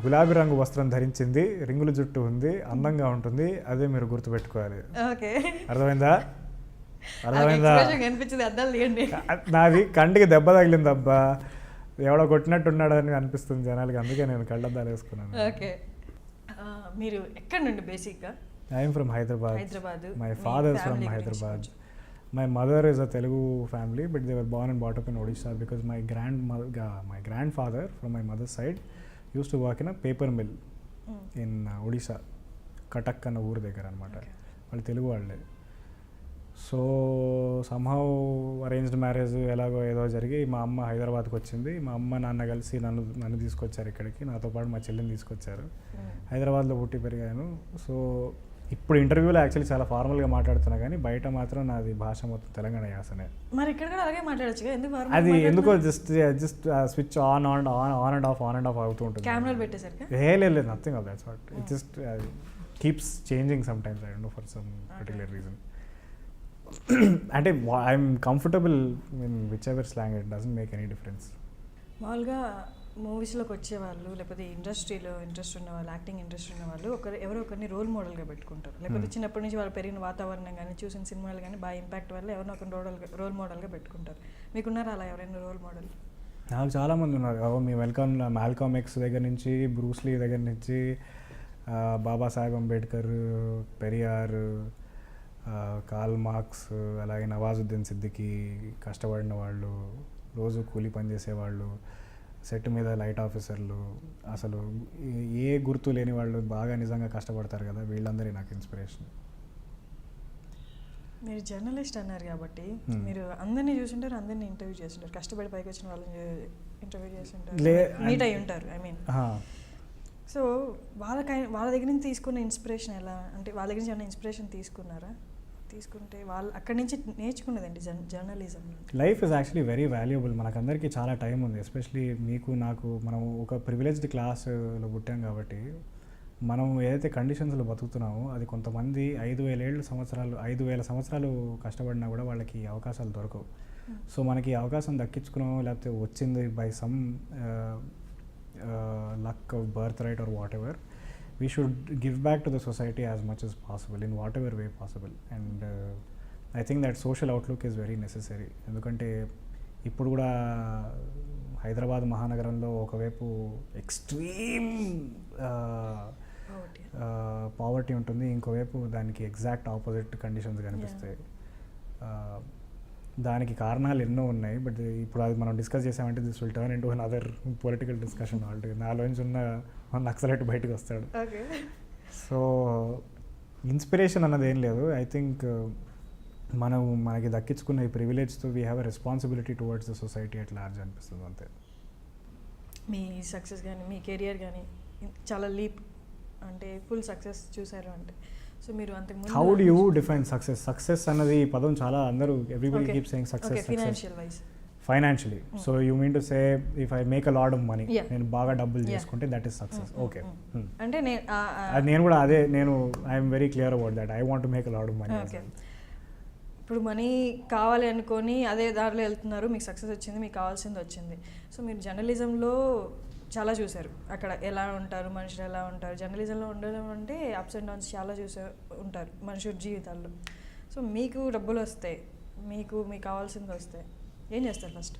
గులాబీ రంగు వస్త్రం ధరించింది, రింగుల జుట్టు ఉంది, అందంగా ఉంటుంది, అదే మీరు గుర్తుపెట్టుకోవాలి. ఓకే, అర్థమైందా? కనిపించింది అద్దాలు తీయండి. నాది కంటికి దెబ్బ తగిలింది అబ్బా, ఎవడో కొట్టినట్టున్నాడు అని అనిపిస్తుంది జనాలకి, అందుకే నేను కళ్ళద్దాలు వేసుకున్నాను. ఓకే, మీరు ఎక్కడ నుండి బేసిక్గా? I'm from Hyderabad. My father from Hyderabad. My mother is a Telugu family, but they were born and brought up in Odisha because my grandfather from my mother's side used to work in a paper mill in Odisha, Katak అన్న ఊరు దగ్గర అనమాట. వాళ్ళు తెలుగు వాళ్ళే. So somehow arranged marriage ఎలాగో ఏదో జరిగి మా అమ్మ హైదరాబాద్కి వచ్చింది. మా అమ్మ నాన్న కలిసి నన్ను తీసుకొచ్చారు ఇక్కడికి, నాతో పాటు మా చెల్లిని తీసుకొచ్చారు. హైదరాబాద్లో పుట్టి పెరిగాను. సో ఇప్పుడు ఇంటర్వ్యూలో యాక్చువల్లీ చాలా ఫార్మల్గా మాట్లాడుతున్నా, కానీ బయట మాత్రం నాది భాష మొత్తం తెలంగాణ యాసనే. మరి ఇక్కడ కూడా అలాగే మాట్లాడచ్చు, అది ఎందుకో just switch on and off అవుతూ ఉంటుంది. కెమెరాలు పెట్టేసరికి లేదు, nothing of that sort. It just keeps changing sometimes. I don't know for some particular reason. అంటే I'm comfortable in whichever slang, it doesn't make any difference. మామూలుగా మూవీస్లోకి వచ్చేవాళ్ళు, లేకపోతే ఇండస్ట్రీలో ఇంట్రెస్ట్ ఉన్న వాళ్ళు, యాక్టింగ్ ఇంట్రెస్ట్ ఉన్న వాళ్ళు ఎవరో ఒకరిని రోల్ మోడల్గా పెట్టుకుంటారు. లేకపోతే చిన్నప్పటి నుంచి వాళ్ళు పెరిగిన వాతావరణం కానీ చూసిన సినిమాలు కానీ బాగా ఇంపాక్ట్ వల్ల ఎవరినో ఒకరిని రోల్ మోడల్గా పెట్టుకుంటారు. మీకున్నారా అలా ఎవరైనా రోల్ మోడల్? నాకు చాలామంది ఉన్నారు. మీ మాల్కామ్ ఎక్స్ దగ్గర నుంచి, బ్రూస్లీ దగ్గర నుంచి, బాబాసాహెబ్ అంబేద్కర్, పెరియార్, కార్ల్ మార్క్స్, అలాగే నవాజుద్దీన్ సిద్దికీ, కష్టపడిన వాళ్ళు, రోజు కూలీ పనిచేసేవాళ్ళు, సెట్ మీద లైట్ ఆఫీసర్లు, అసలు ఏ గుర్తు లేని వాళ్ళు బాగా నిజంగా కష్టపడతారు కదా, వీళ్ళందరి నాకు ఇన్స్పిరేషన్. మీరు జర్నలిస్ట్ అన్నారు కాబట్టి మీరు అందరినీ చూసింటారు, అందరినీ ఇంటర్వ్యూ చేసింటారు, కష్టపడి పైకి వచ్చిన వాళ్ళని ఇంటర్వ్యూ చేసింటారు, మీట్ అయి ఉంటారు. ఐ మీన్, సో వాళ్ళ దగ్గర నుంచి తీసుకున్న ఇన్స్పిరేషన్ ఎలా, అంటే వాళ్ళ దగ్గర నుంచి ఏమైనా ఇన్స్పిరేషన్ తీసుకుంటే వాళ్ళు అక్కడి నుంచి నేర్చుకున్నదండి journalism. Life is actually very valuable. మనకందరికీ చాలా టైం ఉంది, ఎస్పెషలీ మీకు నాకు. మనం ఒక ప్రివిలేజ్డ్ క్లాస్లో పుట్టాం కాబట్టి మనం ఏదైతే కండిషన్స్లో బతుకుతున్నామో అది కొంతమంది 5,000 సంవత్సరాలు కష్టపడినా కూడా వాళ్ళకి అవకాశాలు దొరకవు. సో మనకి అవకాశం దక్కించుకున్నామో లేకపోతే వచ్చింది by some luck of birthright or whatever, we should give back to the society as much as possible in whatever way possible. And I think that social outlook is very necessary. ఎందుకంటే ఇప్పుడు కూడా హైదరాబాద్ మహానగరంలో ఒకవైపు extreme poverty ఉంటుంది, ఇంకోవైపు దానికి exact opposite conditions కనిపిస్తాయి. దానికి కారణాలు ఎన్నో ఉన్నాయి, బట్ ఇప్పుడు అది మనం డిస్కస్ చేసామంటే this will turn into another political discussion. Already నాలోంచి ఉన్న నక్సలైట్ బయటకు వస్తాడు. సో ఇన్స్పిరేషన్ అన్నది ఏం లేదు. ఐ థింక్ మనకి దక్కించుకున్న ఈ ప్రివిలేజ్తో we have a responsibility towards the society at large అనిపిస్తుంది అంతే. మీ సక్సెస్ కానీ మీ కెరియర్ కానీ చాలా లీప్ అంటే ఫుల్ సక్సెస్ చూసారు అంటే, సో మీరు అంతకుముందు how do you define success? Success అన్నది పదం చాలా అందరూ everybody keep saying success financially. So you mean to say if I make a lot of money, నేను బాగా డబ్బులు చేసుకుంటే దట్ ఈస్ సక్సెస్. ఓకే, అంటే నేను కూడా అదే, I'm very clear about that. I want to make a lot of money. ఇప్పుడు money కావాలి అనుకొని అదే దారిలో వెళ్తున్నారు, మీకు సక్సెస్ వచ్చింది, మీకు కావాల్సింది వచ్చింది. సో మీరు జర్నలిజంలో చాలా చూశారు, అక్కడ ఎలా ఉంటారు మనుషులు, ఎలా ఉంటారు. జర్నలిజంలో ఉండడం అంటే అప్స్ అండ్ డౌన్స్ చాలా ఉంటారు మనుషుల జీవితాల్లో. సో మీకు డబ్బులు వస్తాయి, మీకు కావాల్సింది వస్తాయి, ఏం చేస్తారు ఫస్ట్?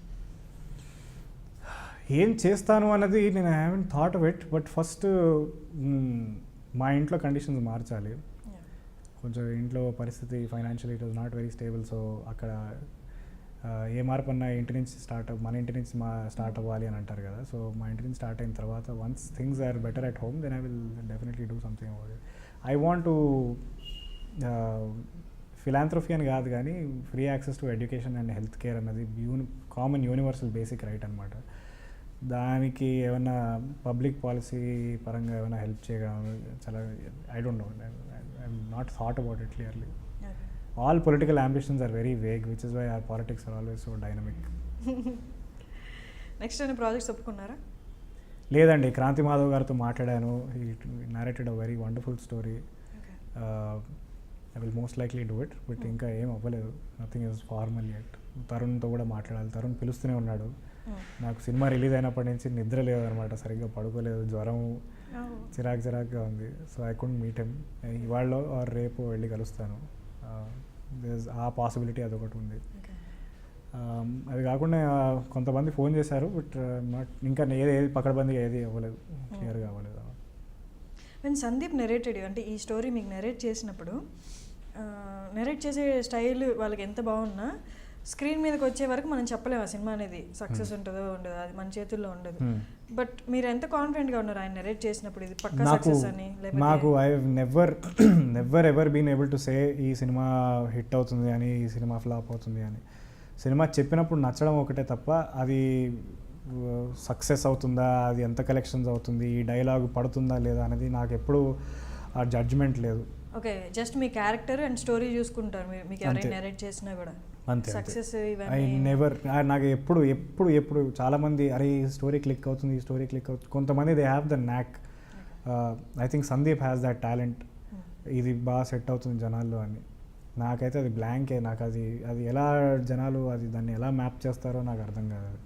ఏం చేస్తాను అన్నది నేను I haven't thought of it, but first మా ఇంట్లో కండిషన్స్ మార్చాలి. కొంచెం ఇంట్లో పరిస్థితి financially it was not very stable. So అక్కడ ఏ మార్పు అన్నా మన ఇంటి నుంచి స్టార్ట్ అవ్వాలి అని అంటారు కదా. సో మా ఇంటి నుంచి స్టార్ట్ అయిన తర్వాత once things are better at home then I will definitely do something about it. I want to philanthropy అని కాదు కానీ free access to education and health care అన్నది కామన్ యూనివర్సల్ బేసిక్ రైట్ అనమాట. దానికి ఏమైనా పబ్లిక్ పాలసీ పరంగా ఏమైనా help చేయడం చాలా I don't no, I'm not thought about it clearly. All political ambitions are very vague, which is why our politics are always so dynamic. Next అనే projects ఒప్పుకున్నారా? లేదండి, క్రాంతి మాధవ్ గారితో మాట్లాడాను. He narrated a very wonderful story. I will most likely do it, but ఇంకా ఏం అవ్వలేదు. Nothing is formal yet. తరుణ్తో కూడా మాట్లాడాలి. తరుణ్ పిలుస్తూనే ఉన్నాడు. నాకు సినిమా రిలీజ్ అయినప్పటి నుంచి నిద్ర లేదనమాట, సరిగ్గా పడుకోలేదు, జ్వరం చిరాకుగా ఉంది. So I couldn't meet him. ఇవాళ ఆర్ రేపు వెళ్ళి కలుస్తాను. ఆ పాసిబిలిటీ అదొకటి ఉంది. అది కాకుండా కొంతమంది ఫోన్ చేశారు, బట్ ఇంకా ఏది పకడ్బందీగా ఏది అవ్వలేదు, క్లియర్గా అవ్వలేదు. అండ్ సందీప్ నెరేటెడ్ అంటే ఈ స్టోరీ మీకు నెరేట్ చేసినప్పుడు నెరేట్ చేసే స్టైల్ వాళ్ళకి ఎంత బాగున్నా స్క్రీన్ మీదకి వచ్చే వరకు మనం చెప్పలేము ఆ సినిమా అనేది సక్సెస్ ఉంటుందో ఉండదు, అది మన చేతుల్లో ఉండదు. బట్ మీరు ఎంత కాన్ఫిడెంట్గా ఉన్నారు ఆయన నెరేట్ చేసినప్పుడు ఇది పక్కా సక్సెస్ అని? నాకు I never ever been able to say ఈ సినిమా హిట్ అవుతుంది అని, ఈ సినిమా ఫ్లాప్ అవుతుంది అని. సినిమా చెప్పినప్పుడు నచ్చడం ఒకటే తప్ప అది సక్సెస్ అవుతుందా, అది ఎంత కలెక్షన్స్ అవుతుంది, ఈ డైలాగ్ పడుతుందా లేదా అనేది నాకు ఎప్పుడు ఆ జడ్జ్మెంట్ లేదు. Okay, just me character and story చూసుకుంటారు మీకు ఎవరైనా నెరేట్ చేసినా కూడా అంతే. సక్సెస్ ఐ నెవర్, నాకు ఎప్పుడు చాలామంది అరే ఈ స్టోరీ క్లిక్ అవుతుంది, ఈ స్టోరీ క్లిక్ అవుతుంది. కొంతమంది they have the knack. I think Sandeep has that talent, ఇది బాగా సెట్ అవుతుంది జనాల్లో అని. నాకైతే అది బ్లాంకే. నాకు అది ఎలా జనాలు దాన్ని ఎలా మ్యాప్ చేస్తారో నాకు అర్థం కాదు.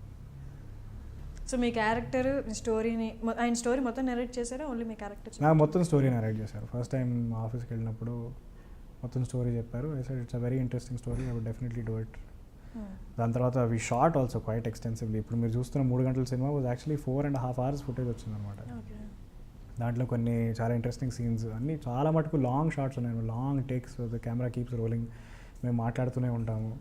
సో మీ క్యారెక్టర్ స్టోరీని ఆయన స్టోరీ మొత్తం నెరేట్ చేశారా, ఓన్లీ మీ క్యారెక్టర్? నాకు మొత్తం స్టోరీ నెరేట్ చేశారు. ఫస్ట్ టైం ఆఫీస్కి వెళ్ళినప్పుడు మొత్తం స్టోరీ చెప్పారు. I said it's a very interesting story, I would definitely do it. దాని తర్వాత we shot also quite extensively. ఇప్పుడు మీరు చూస్తున్న 3 గంటల cinema was actually 4.5 hours footage వచ్చిందనమాట. దాంట్లో కొన్ని చాలా ఇంట్రెస్టింగ్ సీన్స్ అన్నీ చాలా మటుకు లాంగ్ షార్ట్స్ ఉన్నాయి, long takes, the camera keeps rolling, మేము మాట్లాడుతూనే ఉంటాము.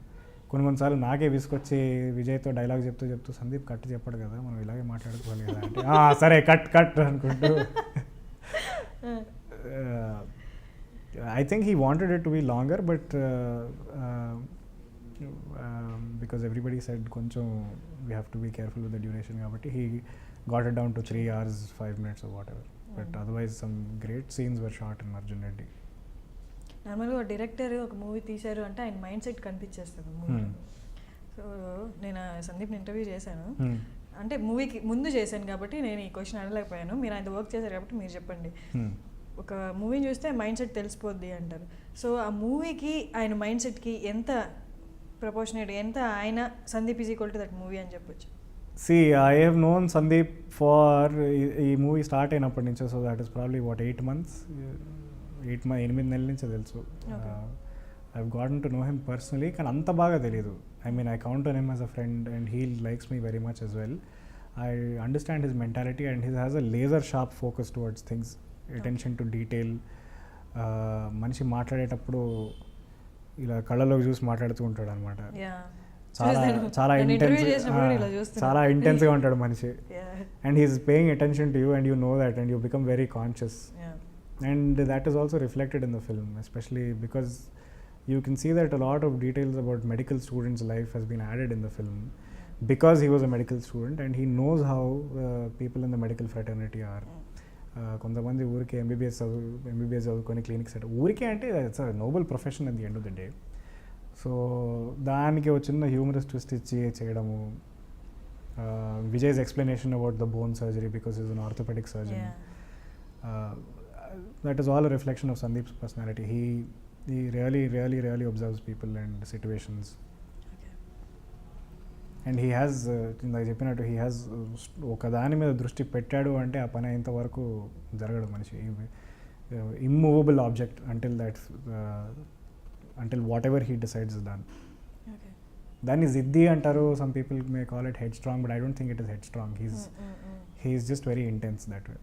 కొన్నిసార్లు నాకే విసుకొచ్చి విజయ్తో డైలాగ్ చెప్తూ సందీప్ కట్ చెప్పాడు కదా, మనం ఇలాగే మాట్లాడుకోవాలి కదా అంటే సరే కట్ అనుకుంటూ. I think he wanted it to be longer, but because everybody said koncham we have to be careful with the duration kabatti he got it down to 3 hours 5 minutes or whatever. But otherwise some great scenes were shot in Arjun Reddy. నార్మల్గా director ఒక movie తీశారు అంటే ఆయన mind set కనిపించేస్తుంది movie. So నేను సందీప్ని interview చేశాను, అంటే మూవీకి ముందు చేశాను కాబట్టి నేను ఈ క్వశ్చన్ అడగలేకపోయాను. మీరు ఆయన వర్క్ చేశారు కాబట్టి మీరు చెప్పండి. ఒక మూవీని చూస్తే మైండ్ సెట్ తెలిసిపోద్ది అంటారు. సో ఆ మూవీకి ఆయన మైండ్ సెట్కి ఎంత ప్రపోర్షనేట్, ఎంత ఆయన Sandeep is equal to that movie అని చెప్పొచ్చు? See, I have known Sandeep for ఈ మూవీ స్టార్ట్ అయినప్పటి నుంచి. So that is probably 8 months, 8 నెలల నుంచి తెలుసు. I've gotten to know him personally, కానీ అంత బాగా తెలీదు. I mean, I count on him as a friend and he likes me very much as well. I understand his mentality and he has a laser sharp focus towards things, attention to detail. మనిషి మాట్లాడేటప్పుడు ఇలా కళ్ళలోకి చూసి మాట్లాడుతూ ఉంటాడు అనమాట. చాలా ఇంటెన్స్గా ఉంటాడు మనిషి. And he's paying attention to you and you know that and you become very conscious. And that is also reflected in the film, especially because you can see that a lot of details about medical students' life has been added in the film because he was a medical student and he knows how people in the medical fraternity are. కొంతమంది ఊరికే MBBS చదువుకొని clinic set ఊరికే అంటే it's a noble profession at the end of the day. So దానికి ఒక చిన్న humorous twist ఇచ్చి చేయడము. Vijay's explanation about the bone surgery because is an orthopaedic surgeon. That is all a reflection of Sandeep's personality. He really observes people and situations. Okay. And he has ఇందాక చెప్పినట్టు he has ఒక దాని మీద దృష్టి పెట్టాడు అంటే ఆ పని అయ్యేంత వరకు జరగడు మనిషి. Immovable object until whatever he decides is done. Okay. దాన్ని జిద్ది అంటారు. Some people may call it headstrong, but I don't think it is headstrong. He's just very intense that way.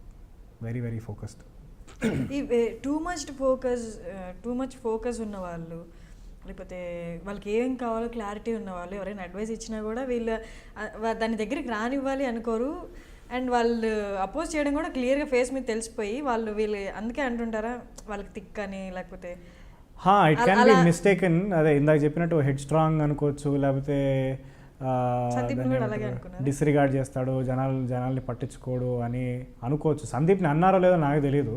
Very focused. Too much focus ఉన్న వాళ్ళు, లేకపోతే వాళ్ళకి ఏం కావాలో clarity ఉన్న వాళ్ళు ఎవరైనా అడ్వైస్ ఇచ్చినా కూడా వీళ్ళు దాని దగ్గరికి రానివ్వాలి అనుకోరు. అండ్ వాళ్ళు అపోజ్ చేయడం కూడా క్లియర్గా ఫేస్ మీద తెలిసిపోయి వీళ్ళు అందుకే అంటుంటారా వాళ్ళకి థిక్ అని, లేకపోతే ఇట్ క్యాన్ బి మిస్టేకెన్. అదే ఇందాక చెప్పినట్టు హెడ్ స్ట్రాంగ్ అనుకోవచ్చు, లేకపోతే డిస్రిగార్డ్ చేస్తాడు, జనాల్ని పట్టించుకోడు అని అనుకోవచ్చు. సందీప్ని అన్నారో లేదో నాకు తెలియదు,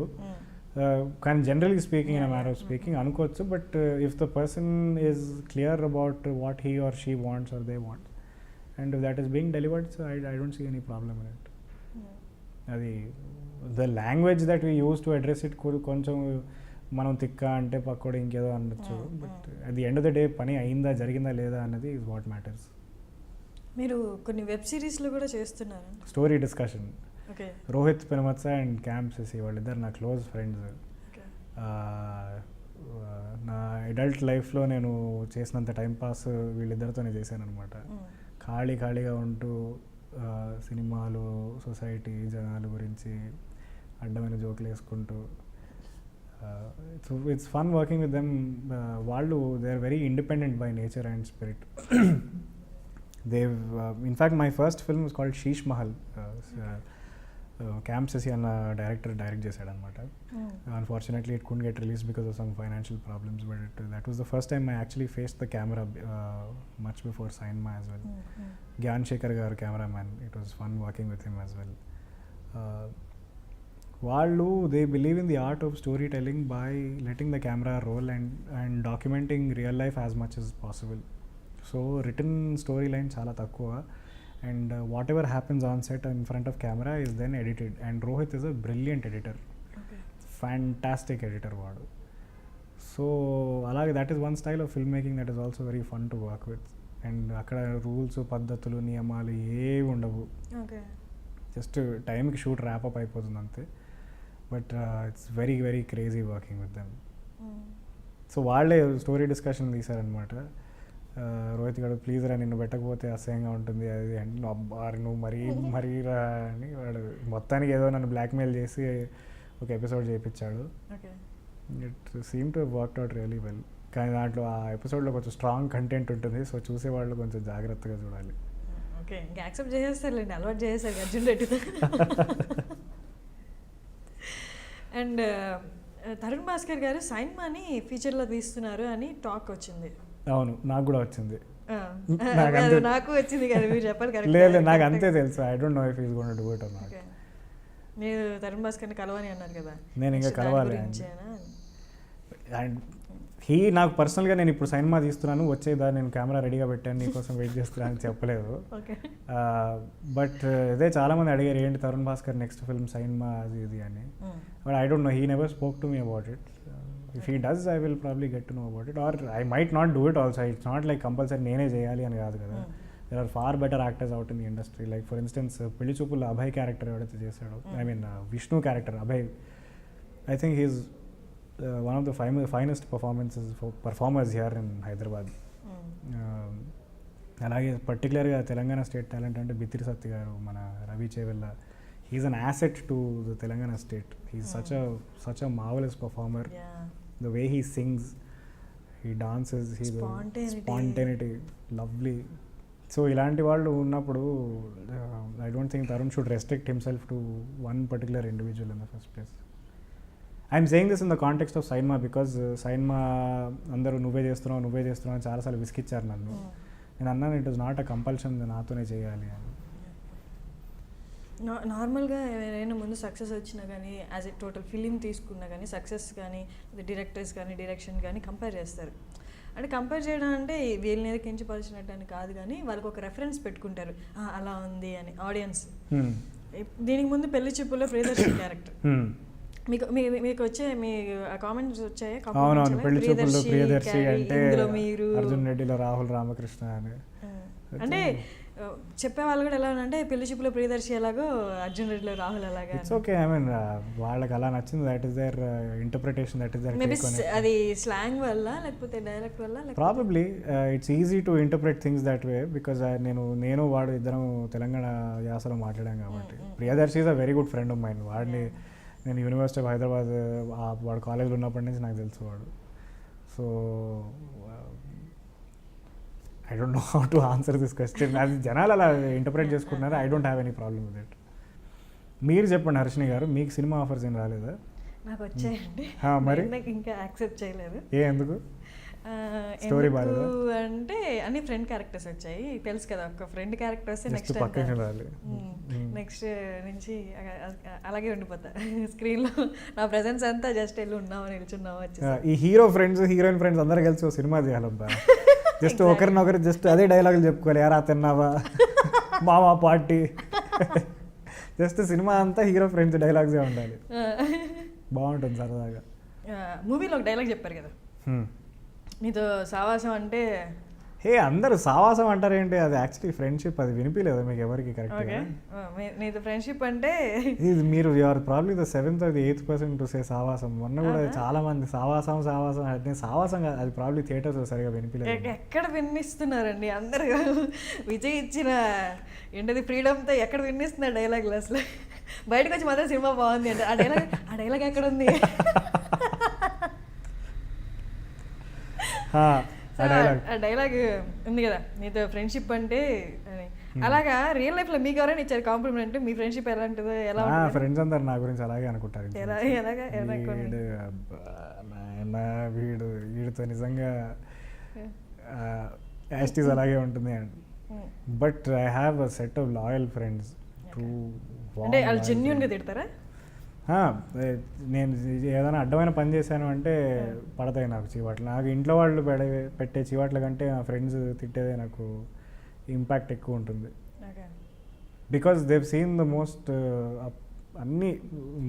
కానీ generally speaking in a matter of speaking అనుకోవచ్చు. But if the person is clear about what he or she wants or they want and if that is being delivered, so I don't see any problem in it. అది the language that we use to address it కొంచెం మనం తిక్క అంటే పక్కోడు ఇంకేదో అనొచ్చు. But at the end of the day పని అయిందా జరిగిందా లేదా అన్నది ఈజ్ వాట్ మ్యాటర్స్. మీరు కొన్ని వెబ్ సిరీస్లో కూడా చేస్తున్నారు. Story discussion. Rohit Penmatsa and camp Shashi వాళ్ళిద్దరు నా క్లోజ్ ఫ్రెండ్స్. నా అడల్ట్ లైఫ్లో నేను చేసినంత టైంపాస్ వీళ్ళిద్దరితోనే చేశాను అనమాట. ఖాళీగా ఉంటూ సినిమాలు, సొసైటీ, జనాల గురించి అడ్డమైన జోకులు వేసుకుంటూ it's fun working with them. వాళ్ళు they are very independent by nature and spirit. They've in fact my first film was called Sheesh Mahal. Camp Sesi అన్న డైరెక్టర్ డైరెక్ట్ చేశాడు అనమాట. Unfortunately it couldn't get released because of some financial problems, but that was the first time I actually faced the camera much before Cinema as well. Gyan Shekhar garu cameraman. It was fun working with him as well. వాళ్ళు they believe in the art of story telling by letting the camera roll and documenting real life as much as possible. So written story line చాలా తక్కువ and whatever happens on set in front of camera is then edited. And Rohit is a brilliant editor, fantastic editor వాడు. So అలాగే that is one style of film making that is also very fun to work with. And అక్కడ rules, పద్ధతులు, నియమాలు ఏవి ఉండవు. Just టైంకి shoot wrap up అయిపోతుంది అంతే. But it's very crazy working with them. So వాళ్ళే స్టోరీ డిస్కషన్ తీశారనమాట. రోహిత్ గారు ప్లీజ్ రా నిన్ను పెట్టకపోతే అసహ్యంగా ఉంటుంది అది అంటే అబ్బారు నువ్వు మరీ రా అని వాడు మొత్తానికి ఏదో నన్ను బ్లాక్మెయిల్ చేసి ఒక ఎపిసోడ్ చేయించాడు. It seem to worked out really well. కానీ దాంట్లో ఆ ఎపిసోడ్లో కొంచెం స్ట్రాంగ్ కంటెంట్ ఉంటుంది. సో చూసేవాళ్ళు కొంచెం జాగ్రత్తగా చూడాలి. ఓకే, ఇంకా యాక్సెప్ట్ చేసేస్తారులేండి, అలవాటు చేసేసారు అర్జున్ రెడ్డితో. అండ్ తరుణ్ భాస్కర్ గారు సైన్మాని ఫీచర్లో తీస్తున్నారు అని టాక్ వచ్చింది. అవును, నాకు కూడా వచ్చింది. నాకు వచ్చింది కదా, మీరు చెప్పాలి కదా. లేదు, నాకు అంతే తెలుసు. I don't no if he is going to do it or not. మీరు తరుణ్ భాస్కర్ని కలవని అన్నారు కదా. నేను ఇంకా కలవాలి. అండ్ నాకు పర్సనల్గా నేను ఇప్పుడు సినిమా తీస్తున్నాను, వచ్చేదా నేను కెమెరా రెడీగా పెట్టాను నీకోసం వెయిట్ చేస్తున్నాను అని చెప్పలేదు. బట్ అదే చాలామంది అడిగారు ఏంటి Tarun Bhaskar next film cinema అది ఇది అని. But I don't know, he never spoke to me about it. If he does I will probably get to know about it, or I might not do it also. It's not like compulsory నేనే చేయాలి అని కాదు కదా. There are far better actors out in the industry. Like for instance పెళ్లి చూపుల్లో Abhay character ఎవడైతే చేశాడో, I mean Vishnu character Abhay, I think he's one of the finest performers here in Hyderabad. అలాగే పర్టికులర్గా తెలంగాణ స్టేట్ టాలెంట్ అంటే బిత్తిరి సత్తి గారు, మన Ravi Chevella. He's an asset to the Telangana state. He's such a marvellous performer. The way he sings, he dances, he spontaneity, lovely. So ఇలాంటి వాళ్ళు ఉన్నప్పుడు I don't think Tarun should restrict himself to one particular individual in the first place. I'm saying this in the context of cinema because cinema అందరూ నువ్వే చేస్తున్నావు అని చాలాసార్లు విసికిచ్చారు నన్ను. నేను అన్నాను it is not a compulsion, నాతోనే చేయాలి అని. నార్మల్గా ఎవరైనా ముందు సక్సెస్ వచ్చినా కానీ యాజ్ ఎ టోటల్ ఫిలిం తీసుకున్నా కానీ సక్సెస్ కానీ డైరెక్టర్స్ కానీ డైరెక్షన్ కానీ కంపేర్ చేస్తారు. అంటే కంపేర్ చేయడం అంటే వీళ్ళని ఏదో కించపరిచినట్టు అని కాదు, కానీ వాళ్ళకి ఒక రెఫరెన్స్ పెట్టుకుంటారు అలా ఉంది అని ఆడియన్స్. దీనికి ముందు పెళ్లి చూపుల్లో ప్రియదర్శి క్యారెక్టర్ మీకు మీకు వచ్చే మీ కామెంట్స్ వచ్చాయి? అవునవును, పెళ్లి చూపుల్లో ప్రియదర్శి అంటే అర్జున్ రెడ్డిలో రాహుల్ రామకృష్ణ అని. అంటే చెప్పే వాళ్ళు కూడా ఎలా అంటే పెళ్లి చూపులో ప్రియదర్శి ఎలాగో అర్జున్ రెడ్డిలో రాహుల్ అలాగా. ఇట్స్ ఓకే, ఐ మీన్ వాళ్ళకి అలా నచ్చింది, that is their interpretation, that is their maybe అది స్లాంగ్ వల్ల లేకపోతే డైరెక్ట్ వల్ల probably. It's easy to interpret things that way because నేను వాడు ఇద్దరం తెలంగాణ యాసలో మాట్లాడాం కాబట్టి. Priyadarshi is a very good friend of mine. వాడిని నేను యూనివర్సిటీ ఆఫ్ హైదరాబాద్ వాడు కాలేజ్లో ఉన్నప్పటి నుంచి నాకు తెలుసు వాడు. So I don't know how to answer this question. అది జనాలు అలా ఇంటర్ప్రిట్ చేసుకుంటున్నారు. I don't have any problem with it. మీరు చెప్పండి హర్షిని గారు, మీకు సినిమా ఆఫర్స్ ఏం రాలేదా? నాకు వచ్చాయండి, మరి ఇంకా యాక్సెప్ట్ చేయలేదు. ఎందుకు? స్టోరీ బాగాలేదు అంటే అన్ని ఫ్రెండ్ క్యారెక్టర్స్ వచ్చాయి, తెలుసు కదా. ఒక ఫ్రెండ్ క్యారెక్టర్ వస్తే నెక్స్ట్ నెక్స్ట్ నుంచి అలాగే ఉండిపోతా స్క్రీన్లో. నా ప్రెజెన్స్ అంతా జస్ట్ వెళ్ళి ఉన్నామా నిల్చున్నామా వచ్చి. ఈ హీరో ఫ్రెండ్స్ హీరోయిన్ ఫ్రెండ్స్ అందరూ కలిసి ఒక సినిమా తీయాలబ్బా. జస్ట్ ఒకరినొకరు జస్ట్ అదే డైలాగులు చెప్పుకోవాలి, యారా తిన్నావా మావా పార్టీ. జస్ట్ సినిమా అంతా హీరో ఫ్రెండ్స్ డైలాగ్సే ఉండాలి, బాగుంటుంది సరదాగా. మూవీలో ఒక డైలాగ్ చెప్పారు కదా, నీతో సావాసం అంటే. హే, అందరూ సావాసం అంటారేంటి? అది యాక్చువల్లీ ఫ్రెండ్షిప్. అది వినిపించలేదు మీకు ఎవరికి కరెక్ట్గా? నీతో ఫ్రెండ్షిప్ అంటే ఇది మీరు you're probably the 7th or 8th person to say సావాసం. మొన్న కూడా చాలా మంది సావాసం అంటే సావాసం కాదు, అది ప్రాబ్లీ థియేటర్స్ సరిగా వినిపించలేదు. ఎక్కడ వినిస్తున్నారండి అందరు? విజయ్ ఇచ్చిన ఏంటది ఫ్రీడమ్తో ఎక్కడ వినిస్తున్నారు డైలాగులు? అసలు బయటకు వచ్చి మాత్రం సినిమా బాగుంది అంటే ఆ డైలాగ్ ఎక్కడ ఉంది? ఆ డైలాగ్ ఉంది కదా, నీతో ఫ్రెండ్షిప్ అంటే అని. అలాగా రియల్ లైఫ్ లో మీకు ఎవరైనా ఇచ్చారు కాంప్లిమెంట్? మీ ఫ్రెండ్షిప్ ఎలాంటిదో? ఎలా ఫ్రెండ్స్ అందరు నా గురించి అలాగే అనుకుంటారు. వీడితో నిజంగా యాస్టీస్ అలాగే ఉంటుంది. But I have a set of loyal friends. అంటే వాళ్ళు జెన్యూన్ గా తిడతారా? నేను ఏదైనా అడ్డమైన పని చేశాను అంటే పడతాయి నాకు చీవాట్లు. నాకు ఇంట్లో వాళ్ళు పెట్టే చీవాట్ల కంటే నా ఫ్రెండ్స్ తిట్టేదే నాకు ఇంపాక్ట్ ఎక్కువ ఉంటుంది. Because they've seen the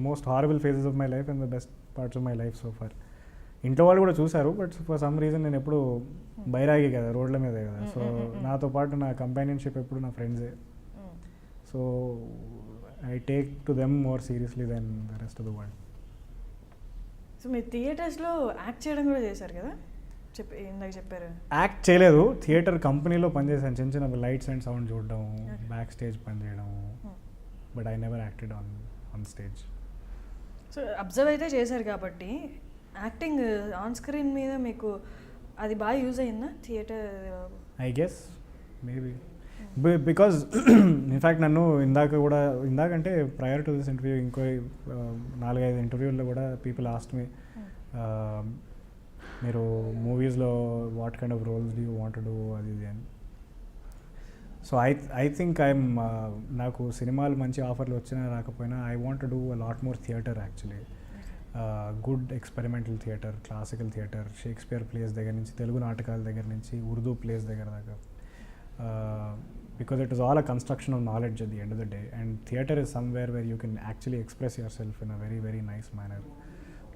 most horrible phases of my life and the best parts of my life so far. ఇంట్లో వాళ్ళు కూడా చూశారు, బట్ ఫర్ సమ్ రీజన్ నేను ఎప్పుడు బైరాగి కదా, రోడ్ల మీదే కదా. సో నాతో పాటు నా కంపానియన్షిప్ ఎప్పుడు నా ఫ్రెండ్సే. So I take to them more seriously than the rest of the world. So మీరు థియేటర్స్లో యాక్ట్ చేయడం కూడా చేశారు కదా, ఇందాక చెప్పారు. యాక్ట్ చేయలేదు, థియేటర్ కంపెనీలో పనిచేశాను. చిన్న చిన్న లైట్స్ అండ్ సౌండ్ చూడడం, బ్యాక్ స్టేజ్ పనిచేయడం. But I never acted on stage. So observe అయితే చేశారు కాబట్టి యాక్టింగ్ ఆన్ స్క్రీన్ మీద మీకు అది బాగా యూజ్ అయిందా theatre? I guess maybe because in fact నన్ను ఇందాకంటే ప్రయర్ టు దిస్ ఇంటర్వ్యూ ఇంకో 4-5 ఇంటర్వ్యూల్లో కూడా పీపుల్ ఆస్క్డ్ మీ, మీరు మూవీస్లో what kind of roles do you want to do అది ఇది అని. సో ఐ థింక్ నాకు సినిమాలు మంచి ఆఫర్లు వచ్చినా రాకపోయినా I want to do a lot more theatre actually. Good experimental theatre, classical theatre, Shakespeare place దగ్గర నుంచి తెలుగు నాటకాల దగ్గర నుంచి ఉర్దూ ప్లేస్ దగ్గర దాకా. Because it is all a construction of knowledge at the end of the day, and theatre is somewhere where you can actually express yourself in a very very nice manner.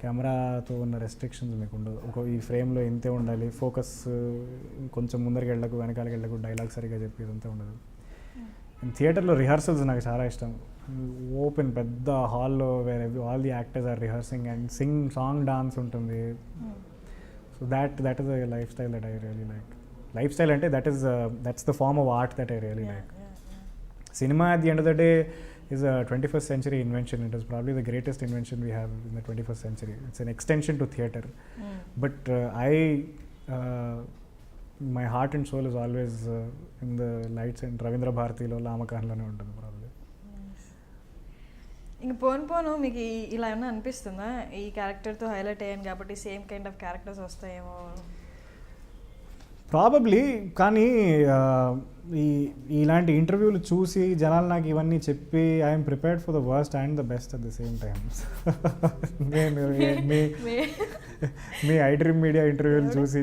కెమెరాతో ఉన్న restrictions మీకు ఉండదు. ఈ ఫ్రేమ్లో ఇంతే ఉండాలి, focus కొంచెం ముందరికి వెళ్ళకు, వెనకాలకి వెళ్ళకు, డైలాగ్ సరిగా చెప్పి ఇదంతా ఉండదు. థియేటర్లో రిహార్సల్స్ నాకు చాలా ఇష్టం. ఓపెన్ పెద్ద హాల్లో where all the actors are rehearsing and song dance ఉంటుంది. So that is a life style that I really like. Life style అంటే that's the form of art that I really like. Cinema at the end of the day is a 21st century invention. It is probably the greatest invention we have in the 21st century. It's an extension to theatre. But my heart and soul is always in the lights and Ravindra Bharatiలో లామకాన్లోనే ఉంటుంది probably. ఇంక పోను మీకు ఇలా ఏమన్నా అనిపిస్తుందా, ఈ క్యారెక్టర్తో highlight అయ్యాను కాబట్టి same kind of characters వస్తాయేమో? ప్రాబబ్లీ. కానీ ఇలాంటి ఇంటర్వ్యూలు చూసి జనాలు నాకు ఇవన్నీ చెప్పి I'm prepared for the worst and the best at the same time. నేను మీ iDream మీడియా ఇంటర్వ్యూలు చూసి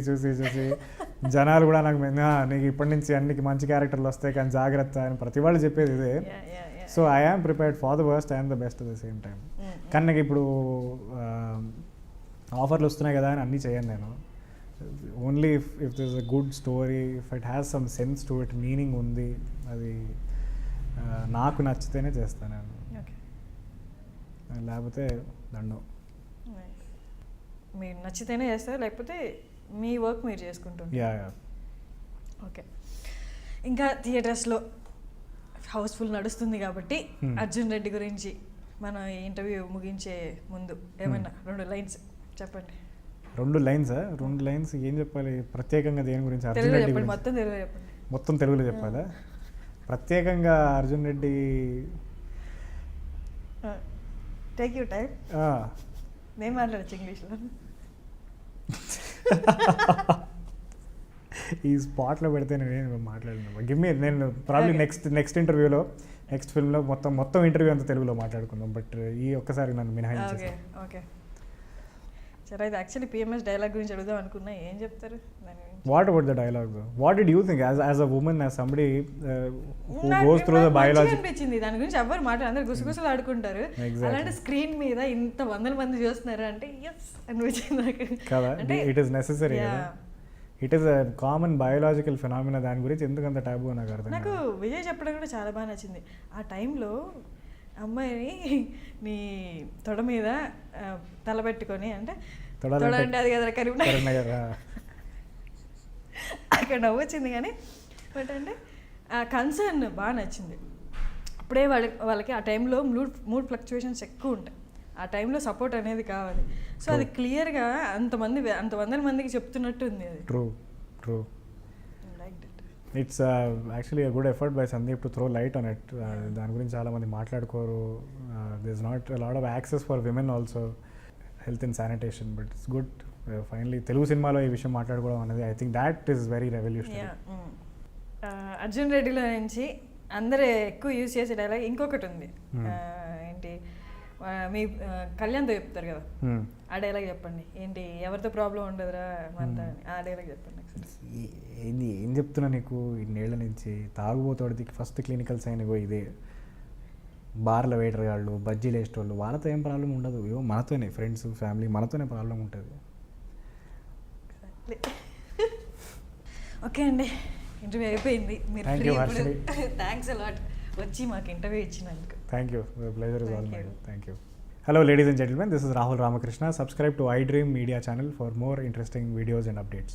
జనాలు కూడా నాకు నీకు ఇప్పటి నుంచి అన్నికి మంచి క్యారెక్టర్లు వస్తాయి కానీ జాగ్రత్త అని ప్రతి వాళ్ళు చెప్పేది ఇదే. So I am prepared for the worst and the best at the same time. కానీ నాకు ఇప్పుడు ఆఫర్లు వస్తున్నాయి కదా అని అన్నీ చేయను నేను. Only if this a good story, if it has some sense to it, meaning ఉంది, అది నాకు నచ్చితేనే చేస్తాను నేను. లేకపోతే దండం. మీరు నచ్చితేనే చేస్తారు, లేకపోతే మీ వర్క్ మీరు చేసుకుంటారు. యా. ఓకే. ఇంకా థియేటర్స్లో హౌస్ఫుల్ నడుస్తుంది కాబట్టి అర్జున్ రెడ్డి గురించి మనం ఈ ఇంటర్వ్యూ ముగించే ముందు ఏమన్నా 2 లైన్స్ చెప్పండి. 2 లైన్స్ ఏం చెప్పాలి ప్రత్యేకంగా దేని గురించి? అర్జున్ రెడ్డి చెప్పండి, మొత్తం తెలుగులో చెప్పండి. మొత్తం తెలుగులో చెప్పాలా? ప్రత్యేకంగా Arjun Reddy take you time. నేను మాట్లాడచ్చు ఇంగ్లీష్లో. ఈ స్పాట్లో పెడితే నేను మాట్లాడినా గివ్ మీ, నేను ప్రాబ్లీ నెక్స్ట్ ఇంటర్వ్యూలో నెక్స్ట్ ఫిల్మ్లో మొత్తం ఇంటర్వ్యూ అంతా తెలుగులో మాట్లాడుకుందాం. బట్ ఈ ఒక్కసారి నన్ను మినహాయించి. ఓకే. సరే, అయితే యాక్చువల్లీ పిఎంఎస్ డైలాగ్ గురించి అడుగుదాం అనుకున్నా, ఏం చెప్తారు దాని గురించి? What about the dialogue though? What did you think as a woman, as somebody who goes through the biology? అనిపించింది దాని గురించి ఎవరు అందరు గుసగుసలు ఆడుకుంటారు, అలాంటి స్క్రీన్ మీద ఇంత 100 మంది చూస్తున్నారు అంటే ఎస్ అనిపించింది నాకు కదా. ఇట్ ఈస్ నెసెసరీ కదా. It is a common biological phenomena. దాని గురించి ఎందుకంత టాబు నాకు అర్థం. నాకు విజయ్ చెప్పడం కూడా చాలా బాగా నచ్చింది. ఆ టైంలో అమ్మాయిని నీ తొడ మీద తలబెట్టుకొని, అంటే తొడంటే అది కదా కరీంనగర్, అక్కడ నవ్వొచ్చింది. కానీ బట్ అంటే ఆ కన్సర్న్ బాగా నచ్చింది. అప్పుడే వాళ్ళకి ఆ టైంలో మూడ్ ఫ్లక్చువేషన్స్ ఎక్కువ ఉంటాయి. ఆ టైంలో సపోర్ట్ అనేది కావాలి. సో అది క్లియర్గా అంత 100 మందికి చెప్తున్నట్టు ఉంది అది. True. It's actually a good effort by Sandeep to throw light on it. దాని గురించి చాలామంది మాట్లాడుకోరు. This is not a lot of access for women also, health and sanitation. But it's good finally Telugu సినిమాలో ఈ విషయం మాట్లాడుకోవడం అనేది. I think that is very revolutionary. Arjun రెడ్డిలో నుంచి అందరూ ఎక్కువ యూజ్ చేసే డైలాగ్ ఇంకొకటి ఉంది. ఏంటి, మీ కళ్యాణ్తో చెప్తారు కదా, ఆ డైలాగ్ చెప్పండి. ఏంటి, ఎవరితో ప్రాబ్లం ఉండదురా మనతో, ఆ డైలాగ్ చెప్పండి. ఏం చెప్తున్నా నీకు, ఇన్నేళ్ల నుంచి తాగుబోతోడికి ఫస్ట్ క్లినికల్ సైన్ ఇగో ఇదే. బార్ల వెయిటర్ వాళ్ళు, బజ్జీలు వేసేటోళ్ళు, వాళ్ళతో ఏం ప్రాబ్లం ఉండదు. ఇవో మనతోనే, ఫ్రెండ్స్ ఫ్యామిలీ మనతోనే ప్రాబ్లం ఉంటుంది. ఓకే అండి, ఇంటర్వ్యూ అయిపోయింది. మీరు థ్యాంక్స్ అలాట్ వచ్చి మాకు ఇంటర్వ్యూ ఇచ్చినందుకు. Thank you. The pleasure is all mine. Thank you. Hello ladies and gentlemen, this is Rahul Ramakrishna. Subscribe to iDream media channel for more interesting videos and updates.